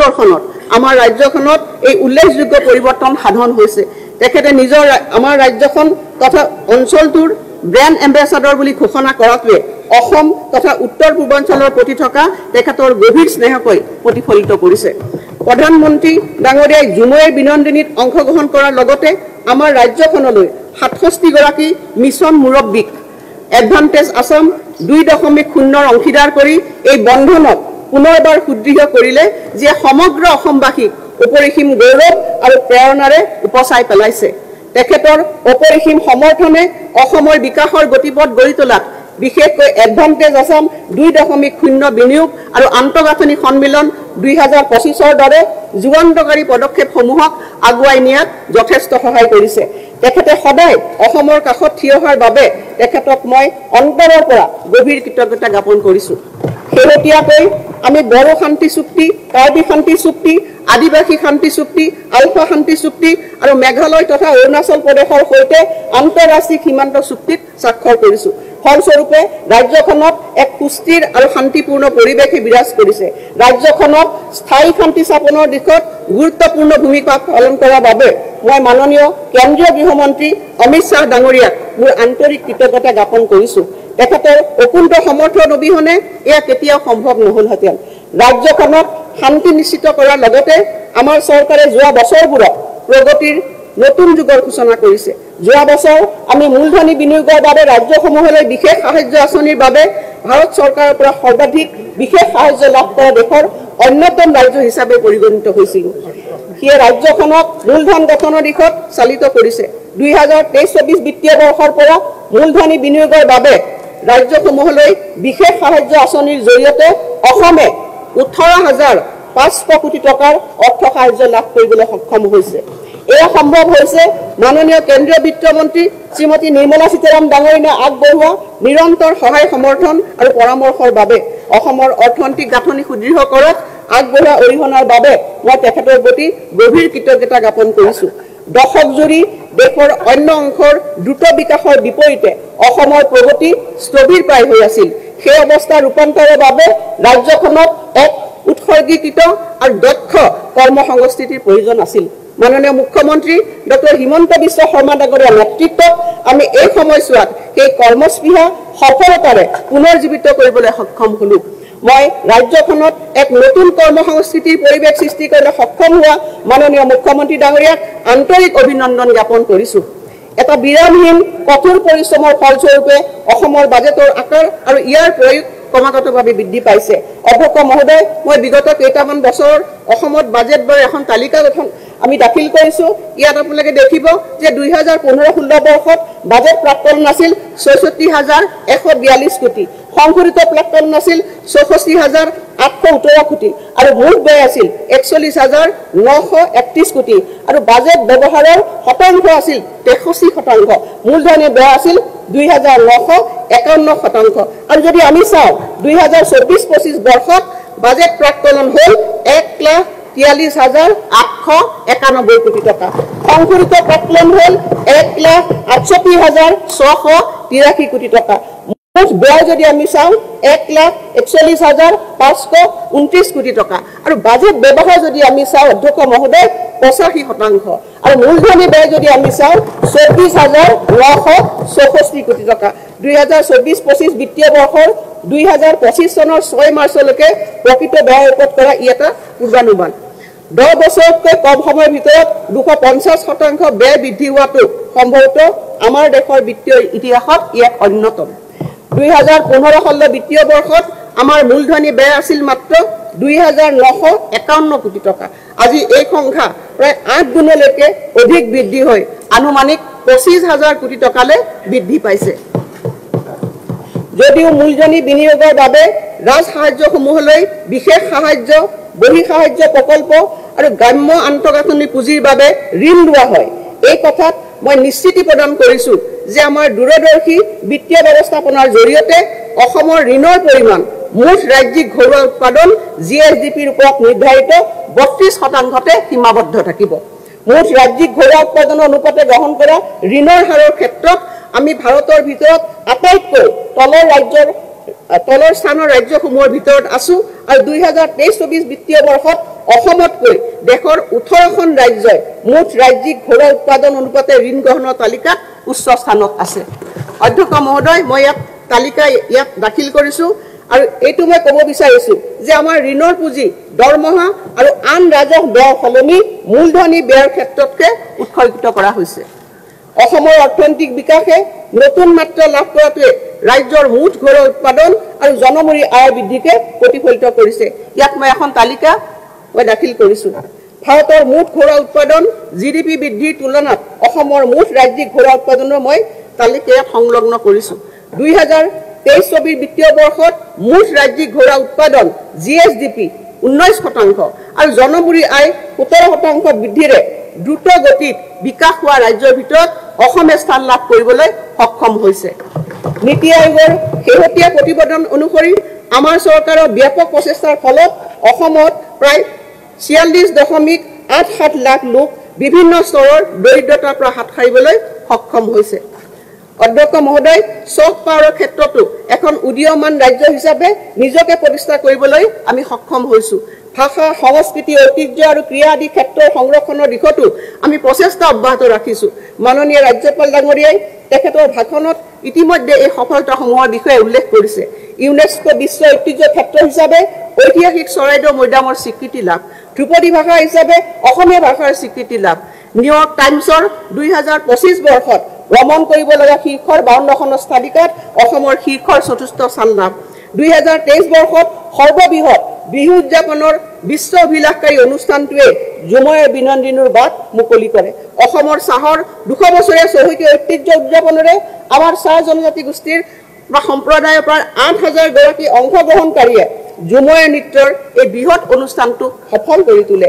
মাৰ্গদৰ্শনত আমাৰ ৰাজ্যখনত এই উল্লেখযোগ্য পৰিৱৰ্তন সাধন হৈছে তেখেতে নিজৰ আমাৰ ৰাজ্যখন তথা অঞ্চলটোৰ ব্ৰেণ্ড এম্বেছাডৰ বুলি ঘোষণা কৰাটোৱে অসম তথা উত্তৰ পূৰ্বাঞ্চলৰ প্ৰতি থকা তেখেতৰ গভীৰ স্নেহকৈ প্ৰতিফলিত কৰিছে প্ৰধানমন্ত্ৰী ডাঙৰীয়াই জুমৈৰ বিনন্দিনীত অংশগ্ৰহণ কৰাৰ লগতে আমাৰ ৰাজ্যখনলৈ 67 গৰাকী মিছন মুৰব্বীক এডভান্টেজ আসাম 2.0 অংশীদাৰ কৰি এই বন্ধনক পুনৰবাৰ সুদৃঢ় কৰিলে যে সমগ্ৰ অসমবাসীক উপৰিসীম গৌৰৱ আৰু প্ৰেৰণাৰে উপচাই পেলাইছে তেখেতৰ অপৰিসীম সমৰ্থনে অসমৰ বিকাশৰ গতিপথ গঢ়ি তোলাত বিশেষকৈ এডভান্টেজ আসাম 2.0 বিনিয়োগ আৰু আন্তঃগাঁথনি সন্মিলন 2025ৰ দৰে যুগান্তকাৰী পদক্ষেপসমূহক আগুৱাই নিয়াত যথেষ্ট সহায় কৰিছে তেখেতে সদায় অসমৰ কাষত থিয় হোৱাৰ বাবে তেখেতক মই অন্তৰৰ পৰা গভীৰ কৃতজ্ঞতা জ্ঞাপন কৰিছোঁ শেহতীয়াকৈ আমি বড়ো শান্তি চুক্তি কাৰ্বি শান্তি চুক্তি আদিবাসী শান্তি চুক্তি আলফা শান্তি চুক্তি আৰু মেঘালয় তথা অৰুণাচল প্ৰদেশৰ সৈতে আন্তঃৰাষ্ট্ৰীয় সীমান্ত চুক্তিত স্বাক্ষৰ কৰিছোঁ ফলস্বৰূপে ৰাজ্যখনত এক সুস্থিৰ আৰু শান্তিপূৰ্ণ পৰিৱেশে বিৰাজ কৰিছে ৰাজ্যখনত স্থায়ী শান্তি স্থাপনৰ দিশত গুৰুত্বপূৰ্ণ ভূমিকা পালন কৰাৰ বাবে মই মাননীয় কেন্দ্ৰীয় গৃহমন্ত্ৰী অমিত শ্বাহ ডাঙৰীয়াক মোৰ আন্তৰিক কৃতজ্ঞতা জ্ঞাপন কৰিছোঁ তেখেতৰ অকুণ্ঠ সমৰ্থন অবিহনে এয়া কেতিয়াও সম্ভৱ নহলহেঁতেন ৰাজ্যখনত শান্তি নিশ্চিত কৰাৰ লগতে আমাৰ চৰকাৰে যোৱা বছৰবোৰত প্ৰগতিৰ নতুন যুগৰ সূচনা কৰিছে যোৱা বছৰ আমি মূলধনী বিনিয়োগৰ বাবে ৰাজ্যসমূহলৈ বিশেষ সাহায্য আঁচনিৰ বাবে ভাৰত চৰকাৰৰ পৰা সৰ্বাধিক বিশেষ সাহায্য লাভ কৰা দেশৰ অন্যতম ৰাজ্য হিচাপে পৰিগণিত হৈছিল সিয়ে ৰাজ্যখনক মূলধন গঠনৰ দিশত চালিত কৰিছে 2023-24 বিত্তীয় বৰ্ষৰ পৰা মূলধনী বিনিয়োগৰ বাবে ৰাজ্যসমূহলৈ বিশেষ সাহায্য আঁচনিৰ জৰিয়তে অসমে 18,500 কোটি টকাৰ অৰ্থ সাহায্য লাভ কৰিবলৈ সক্ষম হৈছে এয়া সম্ভৱ হৈছে মাননীয় কেন্দ্ৰীয় বিত্তমন্ত্ৰী শ্ৰীমতী নিৰ্মলা সীতাৰাম ডাঙৰীয়াই আগবঢ়োৱা নিৰন্তৰ সহায় সমৰ্থন আৰু পৰামৰ্শৰ বাবে অসমৰ অৰ্থনৈতিক গাঁথনি সুদৃঢ় কৰাত আগবঢ়োৱা অৰিহণাৰ বাবে মই তেখেতৰ প্ৰতি গভীৰ কৃতজ্ঞতা জ্ঞাপন কৰিছোঁ দশক জুৰি দেশৰ অন্য অংশৰ দ্ৰুত বিকাশৰ বিপৰীতে অসমৰ প্ৰগতি স্থবিৰ প্ৰায় হৈ আছিল সেই অৱস্থা ৰূপান্তৰৰ বাবে ৰাজ্যখনত এক উৎসৰ্গীকৃত আৰু দক্ষ কৰ্মসংস্কৃতিৰ প্ৰয়োজন আছিল মাননীয় মুখ্যমন্ত্ৰী ডক্টৰ হিমন্ত বিশ্ব শৰ্মা ডাঙৰীয়াৰ নেতৃত্বত আমি এই সময়ছোৱাত সেই কৰ্মস্পৃহা সফলতাৰে পুনৰ্জীৱিত কৰিবলৈ সক্ষম হলো মই ৰাজ্যখনত এক নতুন কৰ্মসংস্কৃতিৰ পৰিৱেশ সৃষ্টি কৰিবলৈ সক্ষম হোৱা মাননীয় মুখ্যমন্ত্ৰী ডাঙৰীয়াক আন্তৰিক অভিনন্দন জ্ঞাপন কৰিছোঁ এটা বিৰামহীন কঠোৰ পৰিশ্ৰমৰ ফলস্বৰূপে অসমৰ বাজেটৰ আকাৰ আৰু ইয়াৰ প্ৰয়োগ ক্ৰমাগতভাৱে বৃদ্ধি পাইছে অধ্যক্ষ মহোদয় মই বিগত কেইটামান বছৰ অসমত বাজেট বৰ এখন তালিকা গঠন আমি দাখিল কৰিছোঁ ইয়াত আপোনালোকে দেখিব যে 2015-16 বৰ্ষত বাজেট প্ৰাক্কলন আছিল 66,142 কোটি সংশোধিত প্ৰাক্কলন আছিল 64,817 কোটি আৰু মুঠ ব্যয় আছিল 41,931 কোটি আৰু বাজেট ব্যৱহাৰৰ শতাংশ আছিল 63% মূলধনী ব্যয় আছিল 2,951% আৰু যদি আমি চাওঁ 2024-25 বৰ্ষত বাজেট প্ৰাক্কলন হ'ল 1,43,891 কোটি টকা সংশোধিত প্ৰাক্কলন হ'ল 1,68,683 কোটি টকা মুঠ ব্যয় যদি আমি চাওঁ 1,41,529 কোটি টকা আৰু বাজেট ব্যৱহাৰ যদি আমি চাওঁ অধ্যক্ষ মহোদয় 85% আৰু মূলধনী ব্যয় যদি আমি চাওঁ 24,964 কোটি টকা 2024-25 বিত্তীয় বৰ্ষৰ 2025 চনৰ 6 মাৰ্চলৈকে প্ৰকৃত ব্যয় ওপৰত কৰা ই এটা পূৰ্বানুমান 10 বছৰতকৈ কম সময়ৰ ভিতৰত 250% ব্যয় বৃদ্ধি হোৱাটো সম্ভৱতঃ আমাৰ দেশৰ বিত্তীয় ইতিহাসত ই এক অন্যতম 2015-16 বিত্তীয় বৰ্ষত আমাৰ মূলধনী ব্যয় আছিল মাত্ৰ 2,951 কোটি টকা আজি এই সংখ্যা প্ৰায় 8 গুণলৈকে অধিক বৃদ্ধি হৈ আনুমানিক 25,000 কোটি টকালৈ বৃদ্ধি পাইছে যদিও মূলধনী বিনিয়োগৰ বাবে ৰাজ সাহায্যসমূহলৈ বিশেষ সাহায্য বহি সাহায্য প্ৰকল্প আৰু গ্ৰাম্য আন্তঃগাঁথনি পুঁজিৰ বাবে ঋণ লোৱা হয় এই কথাত মই নিশ্চিতি প্ৰদান কৰিছোঁ যে আমাৰ দূৰদৰ্শী বিত্তীয় ব্যৱস্থাপনাৰ জৰিয়তে অসমৰ ঋণৰ পৰিমাণ মুঠ ৰাজ্যিক ঘৰুৱা উৎপাদন জিএছডিপিৰ ওপৰত নিৰ্ধাৰিত 32%তে সীমাবদ্ধ থাকিব মুঠ ৰাজ্যিক ঘৰুৱা উৎপাদনৰ অনুপাতে গ্ৰহণ কৰা ঋণৰ হাৰৰ ক্ষেত্ৰত আমি ভাৰতৰ ভিতৰত আটাইতকৈ তলৰ স্থানৰ ৰাজ্যসমূহৰ ভিতৰত আছো আৰু 2023-24 বিত্তীয় বৰ্ষত অসমতকৈ দেশৰ 18খন ৰাজ্যই মুঠ ৰাজ্যিক ঘৰুৱা উৎপাদন অনুপাতে ঋণ গ্ৰহণৰ তালিকাত উচ্চ স্থানত আছে। অধ্যক্ষ মহোদয়, মই তালিকা ইয়াত দাখিল কৰিছোঁ আৰু এইটো মই ক'ব বিচাৰিছোঁ যে আমাৰ ঋণৰ পুঁজি দৰমহা আৰু আন ৰাজহ ব্যয় সলনি মূলধনী ব্যয়ৰ ক্ষেত্ৰতকৈ উৎসৰ্গিত কৰা হৈছে। অসমৰ অৰ্থনৈতিক বিকাশে নতুন মাত্ৰা লাভ কৰাটোৱে ৰাজ্যৰ মুঠ ঘৰুৱা উৎপাদন আৰু জনমূৰি আয় বৃদ্ধিকে প্ৰতিফলিত কৰিছে। ইয়াত মই এখন তালিকা দাখিল কৰিছোঁ। ভাৰতৰ মুঠ ঘৰুৱা উৎপাদন GDP বৃদ্ধিৰ তুলনাত অসমৰ মুঠ ৰাজ্যিক ঘৰুৱা উৎপাদনৰ মই তালিকা ইয়াত সংলগ্ন কৰিছোঁ। 2023-24 বিত্তীয় বৰ্ষত মুঠ ৰাজ্যিক ঘৰুৱা উৎপাদন GSDP 19% আৰু জনমূৰি আয় 17% বৃদ্ধিৰে দ্ৰুত গতিত বিকাশ হোৱা ৰাজ্যৰ ভিতৰত অসমে স্থান লাভ কৰিবলৈ সক্ষম হৈছে। নীতি আয়োগৰ শেহতীয়া প্ৰতিবেদন অনুসৰি আমাৰ চৰকাৰৰ ব্যাপক প্ৰচেষ্টাৰ ফলত অসমত প্ৰায় 46.87 লাখ লোক বিভিন্ন স্তৰৰ দৰিদ্ৰতাৰ পৰা হাত সাৰিবলৈ সক্ষম হৈছে। অধ্যক্ষ মহোদয়, ছফ্ট পাৱাৰৰ ক্ষেত্ৰতো এখন উদীয়মান ৰাজ্য হিচাপে নিজকে প্ৰতিষ্ঠা কৰিবলৈ আমি সক্ষম হৈছোঁ। ভাষা, সংস্কৃতি, ঐতিহ্য আৰু ক্ৰীড়া আদি ক্ষেত্ৰৰ সংৰক্ষণৰ দিশতো আমি প্ৰচেষ্টা অব্যাহত ৰাখিছোঁ। মাননীয় ৰাজ্যপাল ডাঙৰীয়াই তেখেতৰ ভাষণত ইতিমধ্যে এই সফলতাসমূহৰ বিষয়ে উল্লেখ কৰিছে। ইউনেস্কো বিশ্ব ঐতিহ্য ক্ষেত্ৰ হিচাপে ঐতিহাসিক চৰাইদেউ মৈদামৰ স্বীকৃতি লাভ, ধ্ৰুপদী ভাষা হিচাপে অসমীয়া ভাষাৰ স্বীকৃতি লাভ, নিউয়ৰ্ক টাইমছৰ 2025 বৰ্ষত ভ্ৰমণ কৰিব লগা শীৰ্ষৰ 52খন তালিকাত অসমৰ শীৰ্ষৰ 4ৰ্থ স্থান লাভ, 2023 বৰ্ষত সৰ্ববৃহৎ বিহু উদযাপনৰ বিশ্ব অভিলাষকাৰী অনুষ্ঠানটোৱে জুমৈৰ বিনন্দিনীৰ বাট মুকলি কৰে। অসমৰ চাহৰ 200 বছৰীয়া চহকী ঐতিহ্য উদযাপনেৰে আমাৰ চাহ জনজাতি গোষ্ঠীৰ বা সম্প্ৰদায়ৰ প্ৰায় 8,000 গৰাকী অংশগ্ৰহণকাৰীয়ে জুমৈৰ নৃত্যৰ এই বৃহৎ অনুষ্ঠানটো সফল কৰি তোলে।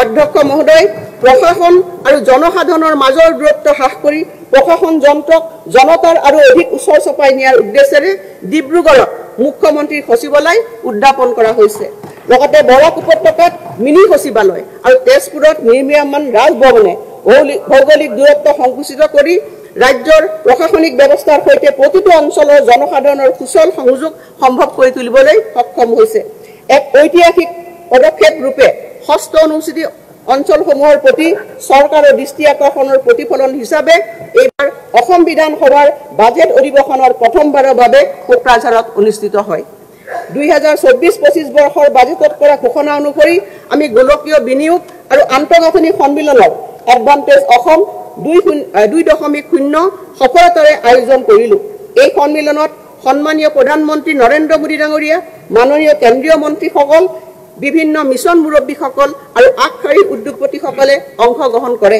অধ্যক্ষ মহোদয়, প্ৰশাসন আৰু জনসাধাৰণৰ মাজৰ দূৰত্ব হ্ৰাস কৰি প্ৰশাসন যন্ত্ৰক জনতাৰ আৰু অধিক ওচৰ চপাই নিয়াৰ উদ্দেশ্যেৰে ডিব্ৰুগড়ত মুখ্যমন্ত্ৰীৰ সচিবালয় উদ্যাপন কৰা হৈছে। লগতে বৰাক উপত্যকাত মিনি সচিবালয় আৰু তেজপুৰত নিৰ্মীয়মান ৰাজভৱনে ভৌগোলিক দূৰত্ব সংকুচিত কৰি ৰাজ্যৰ প্ৰশাসনিক ব্যৱস্থাৰ সৈতে প্ৰতিটো অঞ্চলৰ জনসাধাৰণৰ সুচল সংযোগ সম্ভৱ কৰি তুলিবলৈ সক্ষম হৈছে। এক ঐতিহাসিক পদক্ষেপ ৰূপে ষষ্ঠ অনুসূচিত অঞ্চলসমূহৰ প্ৰতি চৰকাৰৰ দৃষ্টি আকৰ্ষণৰ প্ৰতিফলন হিচাপে এইবাৰ অসম বিধানসভাৰ বাজেট অধিৱেশনৰ প্ৰথমবাৰৰ বাবে কোকৰাঝাৰত অনুষ্ঠিত হয়। 2024-25 বৰ্ষৰ বাজেটত কৰা ঘোষণা অনুসৰি আমি গোলকীয় বিনিয়োগ আৰু আন্তঃগাঁথনি সন্মিলনৰ এডভান্টেজ অসম 2.0 সফলতাৰে আয়োজন কৰিলোঁ। এই সন্মিলনত সন্মানীয় প্ৰধানমন্ত্ৰী নৰেন্দ্ৰ মোদী ডাঙৰীয়া, মাননীয় কেন্দ্ৰীয় মন্ত্ৰীসকল, বিভিন্ন মিছন মুৰব্বীসকল আৰু আগশাৰীৰ উদ্যোগপতিসকলে অংশগ্ৰহণ কৰে।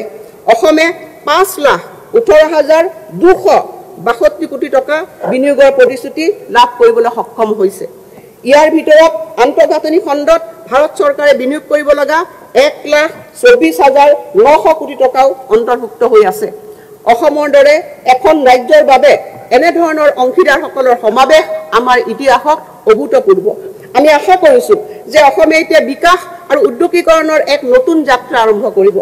অসমে 5,18,262 কোটি টকা বিনিয়োগৰ প্ৰতিশ্ৰুতি লাভ কৰিবলৈ সক্ষম হৈছে। ইয়াৰ ভিতৰত আন্তঃগাঁথনি খণ্ডত ভাৰত চৰকাৰে বিনিয়োগ কৰিব লগা 1,24,900 কোটি টকাও অন্তৰ্ভুক্ত হৈ আছে। অসমৰ দৰে এখন ৰাজ্যৰ বাবে এনেধৰণৰ অংশীদাৰসকলৰ সমাৱেশ আমাৰ ইতিহাসত অভূতপূৰ্ব। আমি আশা কৰিছোঁ যে অসমে এতিয়া বিকাশ আৰু উদ্যোগীকৰণৰ এক নতুন যাত্ৰা আৰম্ভ কৰিব।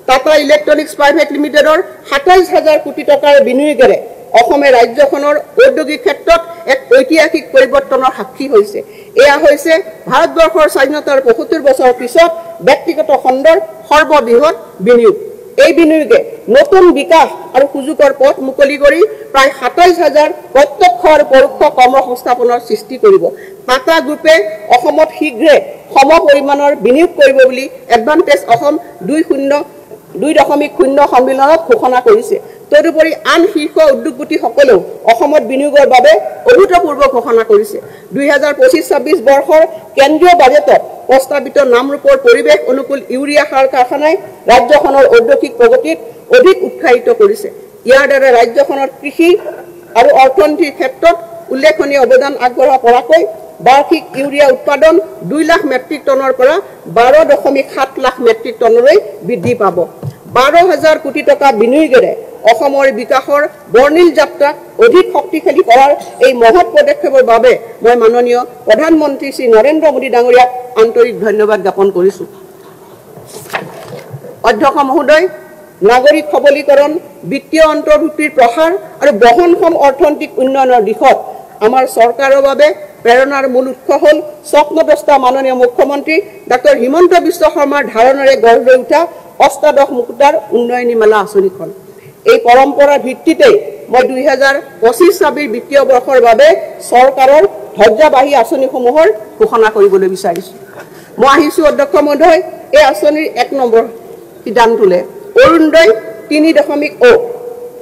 টাটা ইলেক্ট্ৰনিক্স প্ৰাইভেট লিমিটেডৰ 27,000 কোটি টকাৰ বিনিয়োগেৰে অসমে ৰাজ্যখনৰ ঔদ্যোগিক ক্ষেত্ৰত এক ঐতিহাসিক পৰিৱৰ্তনৰ সাক্ষী হৈছে। এয়া হৈছে ভাৰতবৰ্ষৰ স্বাধীনতাৰ 75 বছৰ পিছত ব্যক্তিগত খণ্ডৰ সৰ্ববৃহৎ বিনিয়োগ। এই বিনিয়োগে নতুন বিকাশ আৰু সুযোগৰ পথ মুকলি কৰি প্ৰায় 27,000 প্ৰত্যক্ষ আৰু পৰোক্ষ কৰ্মসংস্থাপনৰ সৃষ্টি কৰিব। টাটা গ্ৰুপে অসমত শীঘ্ৰে সম পৰিমাণৰ বিনিয়োগ কৰিব বুলি এডভান্টেজ অসম 2.0 সন্মিলনত ঘোষণা কৰিছে। তদুপৰি আন শীৰ্ষ উদ্যোগপতিসকলেও অসমত বিনিয়োগৰ বাবে অভূতপূৰ্ব ঘোষণা কৰিছে। 2025-26 বৰ্ষৰ কেন্দ্ৰীয় বাজেটত প্ৰস্তাৱিত নামৰূপৰ পৰিৱেশ অনুকূল ইউৰিয়া সাৰ কাৰখানাই ৰাজ্যখনৰ ঔদ্যোগিক প্ৰগতিত অধিক উৎসাহিত কৰিছে। ইয়াৰ দ্বাৰা ৰাজ্যখনৰ কৃষি আৰু অৰ্থনীতিৰ ক্ষেত্ৰত উল্লেখনীয় অৱদান আগবঢ়াব পৰাকৈ বাৰ্ষিক ইউৰিয়া উৎপাদন 2 লাখ মেট্ৰিক টনৰ পৰা 12.7 লাখ মেট্ৰিক টনলৈ বৃদ্ধি পাব। 12,000 কোটি টকা বিনিয়োগেৰে অসমৰ বিকাশৰ বৰ্ণিল যাত্ৰাক অধিক শক্তিশালী কৰাৰ এই মহৎ পদক্ষেপৰ বাবে মই মাননীয় প্ৰধানমন্ত্ৰী শ্ৰী নৰেন্দ্ৰ মোদী ডাঙৰীয়াক আন্তৰিক ধন্যবাদ জ্ঞাপন কৰিছোঁ। অধ্যক্ষ মহোদয়, নাগৰিক সবলীকৰণ, বিত্তীয় অন্তৰ্ভুক্তিৰ প্ৰসাৰ আৰু বহনক্ষম অৰ্থনৈতিক উন্নয়নৰ দিশত আমাৰ চৰকাৰৰ বাবে প্ৰেৰণাৰ মূল উৎস হ'ল স্বপ্নদ্ৰষ্টা মাননীয় মুখ্যমন্ত্ৰী ডক্টৰ হিমন্ত বিশ্ব শৰ্মাৰ ধাৰণাৰে গঢ় লৈ উঠা অষ্টাদশ মুকুতাৰ উন্নয়নী মেলা আঁচনিখন। এই পৰম্পৰাৰ ভিত্তিতেই মই 2025-26 বিত্তীয় বৰ্ষৰ বাবে চৰকাৰৰ ধৈৰ্যবাহী আঁচনিসমূহৰ ঘোষণা কৰিবলৈ বিচাৰিছোঁ। মই আহিছোঁ অধ্যক্ষ মহোদয়, এই আঁচনিৰ 1 নম্বৰ সিদ্ধান্তলে অৰুণোদয় 3.0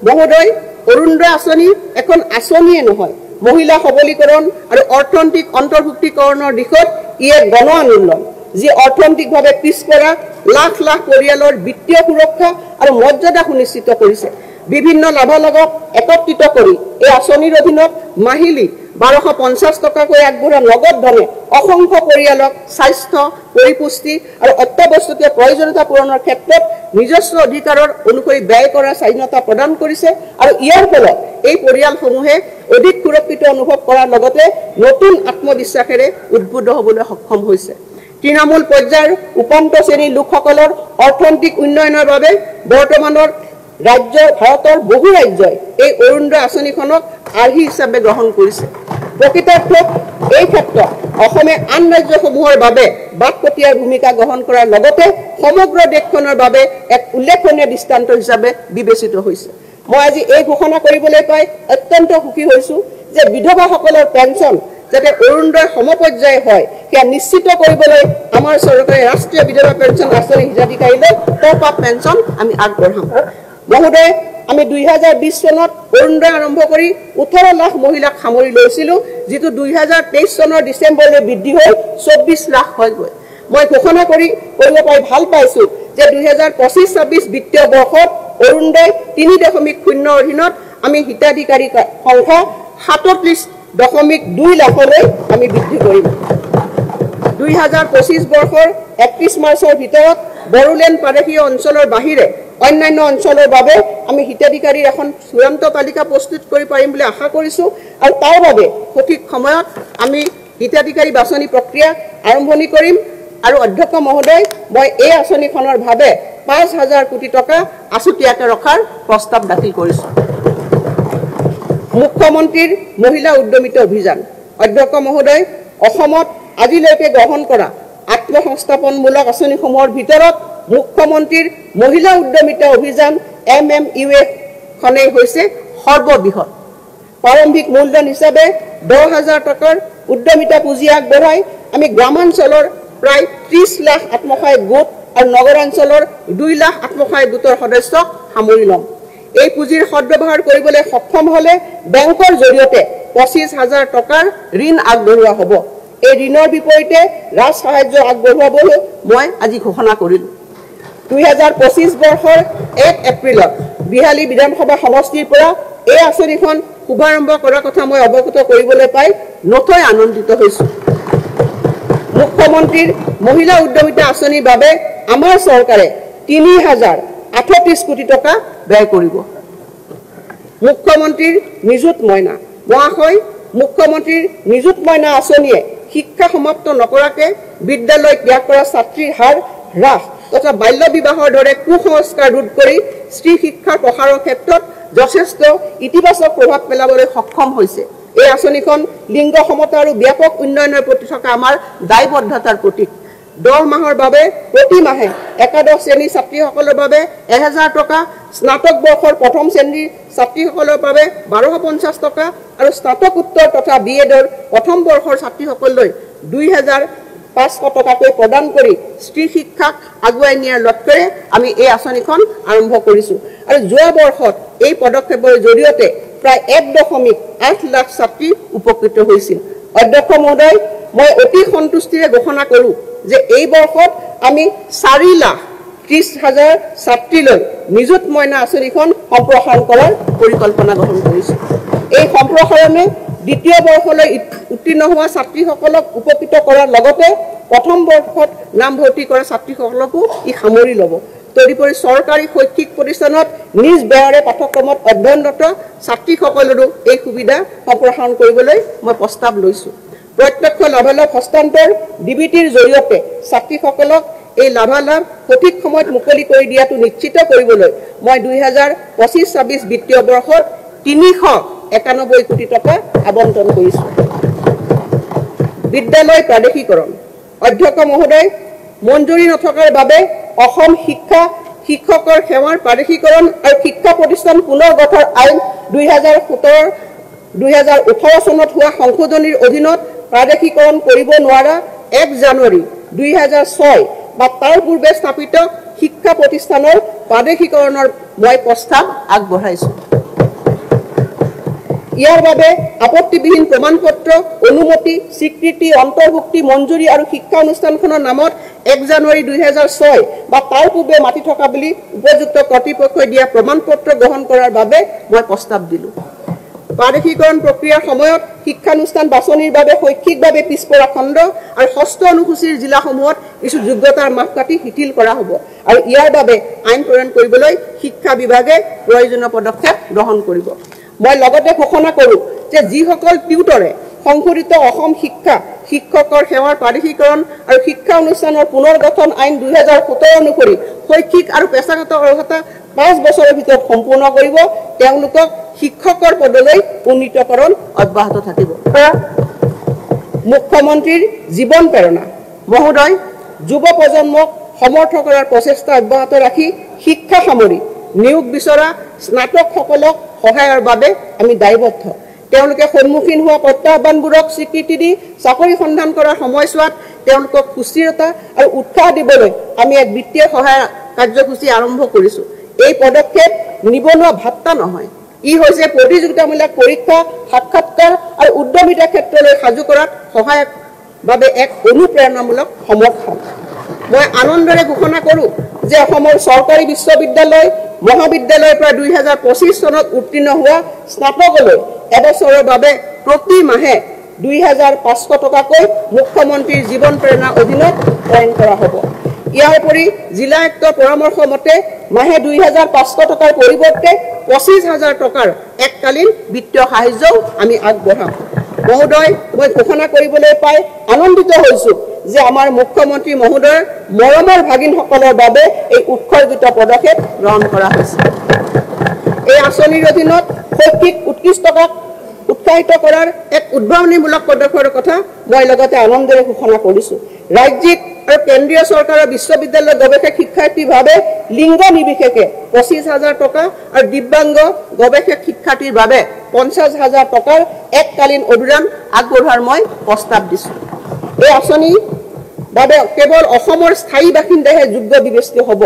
মহোদয়, অৰুণোদয় আঁচনি এখন আঁচনিয়ে নহয়, মহিলা সবলীকৰণ আৰু অৰ্থনৈতিক অন্তৰ্ভুক্তিকৰণৰ দিশত ই এক গণ আন্দোলন, যি অৰ্থনৈতিকভাৱে পিছপৰা লাখ লাখ পৰিয়ালৰ বিত্তীয় সুৰক্ষা আৰু মৰ্যাদা সুনিশ্চিত কৰিছে। বিভিন্ন লাভালাভক একত্ৰিত কৰি এই আঁচনিৰ অধীনত মাহিলী 1250 টকাকৈ আগবঢ়োৱা নগদ ধনে অসংখ্য পৰিয়ালক স্বাস্থ্য, পৰিপুষ্টি আৰু অত্যাৱশ্যকীয় প্ৰয়োজনীয়তা পূৰণৰ ক্ষেত্ৰত নিজস্ব অধিকাৰৰ অনুসৰি ব্যয় কৰাৰ স্বাধীনতা প্ৰদান কৰিছে আৰু ইয়াৰ ফলত এই পৰিয়ালসমূহে অধিক সুৰক্ষিত অনুভৱ কৰাৰ লগতে নতুন আত্মবিশ্বাসেৰে উদ্বুদ্ধ হ'বলৈ সক্ষম হৈছে। তৃণমূল পৰ্যায়ৰ উপান্ত শ্ৰেণীৰ লোকসকলৰ অৰ্থনৈতিক উন্নয়নৰ বাবে বৰ্তমানৰ ভাৰতৰ বহু ৰাজ্যই এই অৰুণোদয় আঁচনিখনক আৰ্হি হিচাপে গ্ৰহণ কৰিছে। প্ৰকৃতাৰ্থত এই ক্ষেত্ৰত অসমে আন ৰাজ্যসমূহৰ বাবে বাটপতীয়াৰ ভূমিকা গ্ৰহণ কৰাৰ লগতে সমগ্ৰ দেশখনৰ বাবে এক উল্লেখনীয় দৃষ্টান্ত হিচাপে বিবেচিত হৈছে। মই আজি এই ঘোষণা কৰিবলৈ পাই অত্যন্ত সুখী হৈছোঁ যে বিধৱাসকলৰ পেঞ্চন যাতে অৰুণোদয় সমপৰ্যায় হয় সেয়া নিশ্চিত কৰিবলৈ আমাৰ চৰকাৰে ৰাষ্ট্ৰীয় বিধৱা পেঞ্চন আঁচনি হিতাধিকাৰীলৈ টপ আপ পেঞ্চন আমি আগবঢ়াম। মহোদয়, আমি 2020 চনত অৰুণোদয় আৰম্ভ কৰি 18 লাখ মহিলাক সামৰি লৈছিলোঁ, যিটো 2023 চনৰ ডিচেম্বৰলৈ বৃদ্ধি হৈ 24 লাখ হয়গৈ। মই ঘোষণা কৰিব পাই ভাল পাইছোঁ যে 2025-26 বিত্তীয় বৰ্ষত অৰুণোদয় 3.0 অধীনত আমি হিতাধিকাৰী সংখ্যা 37.2 লাখলৈ আমি বৃদ্ধি কৰিম। 2025 বৰ্ষৰ 31 মাৰ্চৰ ভিতৰত বড়োলেণ্ড প্ৰাদেশিক অঞ্চলৰ বাহিৰে অন্যান্য অঞ্চলৰ বাবে আমি হিতাধিকাৰীৰ এখন চূড়ান্ত তালিকা প্ৰস্তুত কৰি পাৰিম বুলি আশা কৰিছোঁ আৰু তাৰ বাবে সঠিক সময়ত আমি হিতাধিকাৰী বাছনি প্ৰক্ৰিয়া আৰম্ভণি কৰিম। আৰু অধ্যক্ষ মহোদয়, মই এই আঁচনিখনৰ বাবে 5,000 কোটি টকা আছুতীয়াকৈ ৰখাৰ প্ৰস্তাৱ দাখিল কৰিছোঁ। মুখ্যমন্ত্ৰীৰ মহিলা উদ্যমিতা অভিযান। অধ্যক্ষ মহোদয়, অসমত আজিলৈকে গ্ৰহণ কৰা আত্মসংস্থাপনমূলক আঁচনিসমূহৰ ভিতৰত মুখ্যমন্ত্ৰীৰ মহিলা উদ্যমিতা অভিযান MMUA খনেই হৈছে সৰ্ববৃহৎ। প্ৰাৰম্ভিক মূলধন হিচাপে 10,000 টকাৰ উদ্যমিতা পুঁজি আগবঢ়াই আমি গ্ৰামাঞ্চলৰ প্ৰায় 30 লাখ আত্মসহায়ক গোট আৰু নগৰাঞ্চলৰ 2 লাখ আত্মসহায়ক গোটৰ সদস্যক সামৰি ল'ম। এই পুঁজিৰ সদ্ব্যৱহাৰ কৰিবলৈ সক্ষম হ'লে বেংকৰ জৰিয়তে 25,000 টকাৰ ঋণ আগবঢ়োৱা হ'ব। এই ঋণৰ বিপৰীতে ৰাজ সাহায্য আগবঢ়োৱাবলৈ মই আজি ঘোষণা কৰিলোঁ। 2025 বৰ্ষৰ 1 এপ্ৰিলত বিহালী বিধানসভা সমষ্টিৰ পৰা এই আঁচনিখন শুভাৰম্ভ কৰাৰ কথা মই অৱগত কৰিবলৈ পাই নথৈ আনন্দিত হৈছোঁ। মুখ্যমন্ত্ৰীৰ মহিলা উদ্যমিতা আঁচনিৰ বাবে আমাৰ চৰকাৰে 3,038 কোটি টকা ব্যয় কৰিব। মুখ্যমন্ত্ৰীৰ নিযুত মইনা। মহাশয়, মুখ্যমন্ত্ৰীৰ নিযুত মইনা আঁচনিয়ে শিক্ষা সমাপ্ত নকৰাকৈ বিদ্যালয় ত্যাগ কৰা ছাত্ৰীৰ হাৰ হ্ৰাস তথা বাল্য বিবাহৰ দৰে কুসংস্কাৰ ৰোধ কৰি স্ত্ৰী শিক্ষাৰ প্ৰসাৰৰ ক্ষেত্ৰত যথেষ্ট ইতিবাচক প্ৰভাৱ পেলাবলৈ সক্ষম হৈছে। এই আঁচনিখন লিংগ সমতা আৰু ব্যাপক উন্নয়নৰ প্ৰতি থকা আমাৰ দায়বদ্ধতাৰ প্ৰতীক। 10 মাহৰ বাবে প্ৰতি মাহে একাদশ শ্ৰেণীৰ ছাত্ৰীসকলৰ বাবে 1,000 টকা, স্নাতক বৰ্ষৰ প্ৰথম শ্ৰেণীৰ ছাত্ৰীসকলৰ বাবে 1,250 টকা আৰু স্নাতকোত্তৰ তথা BEdৰ প্ৰথম বৰ্ষৰ ছাত্ৰীসকললৈ 2,500 টকাকৈ প্ৰদান কৰি স্ত্ৰী শিক্ষাক আগুৱাই নিয়াৰ লক্ষ্যৰে আমি এই আঁচনিখন আৰম্ভ কৰিছোঁ। আৰু যোৱা বৰ্ষত এই পদক্ষেপৰ জৰিয়তে প্ৰায় 1.8 লাখ ছাত্ৰী উপকৃত হৈছিল। অধ্যক্ষ মহোদয়, মই অতি সন্তুষ্টিৰে ঘোষণা কৰোঁ যে এই বৰ্ষত আমি 4,30,000 ছাত্ৰীলৈ নিযুত মইনা আঁচনিখন সম্প্ৰসাৰণ কৰাৰ পৰিকল্পনা গ্ৰহণ কৰিছোঁ। এই সম্প্ৰসাৰণে দ্বিতীয় বৰ্ষলৈ উত্তীৰ্ণ হোৱা ছাত্ৰীসকলক উপকৃত কৰাৰ লগতে প্ৰথম বৰ্ষত নামভৰ্তি কৰা ছাত্ৰীসকলকো ই সামৰি ল'ব। তদুপৰি চৰকাৰী শৈক্ষিক প্ৰতিষ্ঠানত নিজ ব্যয়েৰে পাঠ্যক্ৰমত অধ্যয়নৰত ছাত্ৰীসকলৰো এই সুবিধা সম্প্ৰসাৰণ কৰিবলৈ মই প্ৰস্তাৱ লৈছোঁ। প্ৰত্যক্ষ লাভালাভ হস্তান্তৰ DBTৰ জৰিয়তে ছাত্ৰীসকলক এই লাভালাভ সঠিক সময়ত মুকলি কৰি দিয়াটো নিশ্চিত কৰিবলৈ মই 2025-26 বিত্তীয় বৰ্ষত 391 কোটি টকা আবণ্টন কৰিছোঁ। বিদ্যালয় প্ৰাদেশিকৰণ অধ্যক্ষ মহোদয় মঞ্জুৰি নথকাৰ বাবে অসম শিক্ষকৰ সেৱাৰ প্ৰাদেশিকৰণ আৰু শিক্ষা প্ৰতিষ্ঠান পুনৰ গঠন আইন 2018 চনত হোৱা সংশোধনীৰ অধীনত প্ৰাদেশিকৰণ কৰিব নোৱাৰা 1 জানুৱাৰী 2006 বা তাৰ পূৰ্বে স্থাপিত শিক্ষা প্ৰতিষ্ঠানৰ প্ৰাদেশিকৰণৰ মই প্ৰস্তাৱ আগবঢ়াইছো। ইয়াৰ বাবে আপত্তিবিহীন প্ৰমাণপত্ৰ অনুমতি স্বীকৃতি অন্তৰ্ভুক্তি মঞ্জুৰি আৰু শিক্ষা অনুষ্ঠানখনৰ নামত 1 জানুৱাৰী 2006 বা তাৰ পূৰ্বে মাটি থকা বুলি উপযুক্ত কৰ্তৃপক্ষই দিয়া প্ৰমাণপত্ৰ গ্ৰহণ কৰাৰ বাবে মই প্ৰস্তাৱ দিলো। প্ৰাদেশিকৰণ প্ৰক্ৰিয়াৰ সময়ত শিক্ষানুষ্ঠান বাছনিৰ বাবে শৈক্ষিকভাৱে পিছপৰা খণ্ড আৰু ষষ্ঠ অনুসূচীৰ জিলাসমূহত কিছু যোগ্যতাৰ মাপকাঠি শিথিল কৰা হ'ব আৰু ইয়াৰ বাবে আইন প্ৰণয়ন কৰিবলৈ শিক্ষা বিভাগে প্ৰয়োজনীয় পদক্ষেপ গ্ৰহণ কৰিব। মই লগতে ঘোষণা কৰোঁ যে যিসকল টিউটৰে সংশোধিত অসম শিক্ষকৰ সেৱাৰ প্ৰাদেশিকৰণ আৰু শিক্ষা অনুষ্ঠানৰ পুনৰ গঠন আইন 2017 অনুসৰি শৈক্ষিক আৰু পেছাগত অৰ্হতা 5 বছৰৰ ভিতৰত সম্পূৰ্ণ কৰিব তেওঁলোকক শিক্ষকৰ পদলৈ উন্নীতকৰণ অব্যাহত থাকিব। মুখ্যমন্ত্ৰীৰ জীৱন প্ৰেৰণা মহোদয় যুৱ প্ৰজন্মক সমৰ্থ কৰাৰ প্ৰচেষ্টা অব্যাহত ৰাখি শিক্ষা সামৰি নিয়োগ বিচৰা স্নাতকসকলক সহায়ৰ বাবে আমি দায়বদ্ধ। তেওঁলোকে সন্মুখীন হোৱা প্ৰত্যাহ্বানবোৰক স্বীকৃতি দি চাকৰি সন্ধান কৰাৰ সময়ছোৱাত তেওঁলোকক সুস্থিৰতা আৰু উৎসাহ দিবলৈ আমি এক বিত্তীয় সহায় কাৰ্যসূচী আৰম্ভ কৰিছো। এই পদক্ষেপ নিবনুৱা ভাত্তা নহয়, ই হৈছে প্ৰতিযোগিতামূলক পৰীক্ষা সাক্ষাৎকাৰ আৰু উদ্যমিতাৰ ক্ষেত্ৰলৈ সাজু কৰাত সহায়ক বাবে এক অনুপ্ৰেৰণামূলক সমৰ্থন। মই আনন্দৰে ঘোষণা কৰোঁ যে অসমৰ চৰকাৰী বিশ্ববিদ্যালয় মহাবিদ্যালয়ৰ পৰা 2025 চনত উত্তীৰ্ণ হোৱা স্নাতকলৈ এবছৰৰ বাবে প্ৰতি মাহে 2500 টকাকৈ মুখ্যমন্ত্ৰীৰ জীৱন প্ৰেৰণা অধীনত প্ৰদান কৰা হ'ব। ইয়াৰ উপৰি জিলা আয়ুক্তৰ পৰামৰ্শ মতে মাহে 2500 টকাৰ পৰিৱৰ্তে 25,000 টকাৰ এককালীন বিত্তীয় সাহায্যও আমি আগবঢ়াম। মহোদয় মই ঘোষণা কৰিবলৈ পাই আনন্দিত হৈছো যে আমাৰ মুখ্যমন্ত্ৰী মহোদয়ৰ মৰমৰ ভাগিনসকলৰ বাবে এই উৎসৰ্গিত পদক্ষেপ গ্ৰহণ কৰা হৈছে। এই আঁচনিৰ অধীনত শৈক্ষিক উৎকৃষ্টতাক উৎসাহিত কৰাৰ এক উদ্ভাৱনীমূলক পদক্ষেপৰ কথা মই লগতে আনন্দেৰে ঘোষণা কৰিছো। ৰাজ্যিক আৰু কেন্দ্ৰীয় চৰকাৰৰ বিশ্ববিদ্যালয়ৰ গৱেষক শিক্ষাৰ্থীৰ বাবে লিংগ নিৰ্বিশেষে 25,000 টকা আৰু দিব্যাংগ গৱেষক শিক্ষাৰ্থীৰ বাবে 50,000 টকাৰ এককালীন অনুদান আগবঢ়োৱাৰ মই প্ৰস্তাৱ দিছো। এই আঁচনিৰ বাবে কেৱল অসমৰ স্থায়ী বাসিন্দাহে যোগ্য বিবেচিত হ'ব।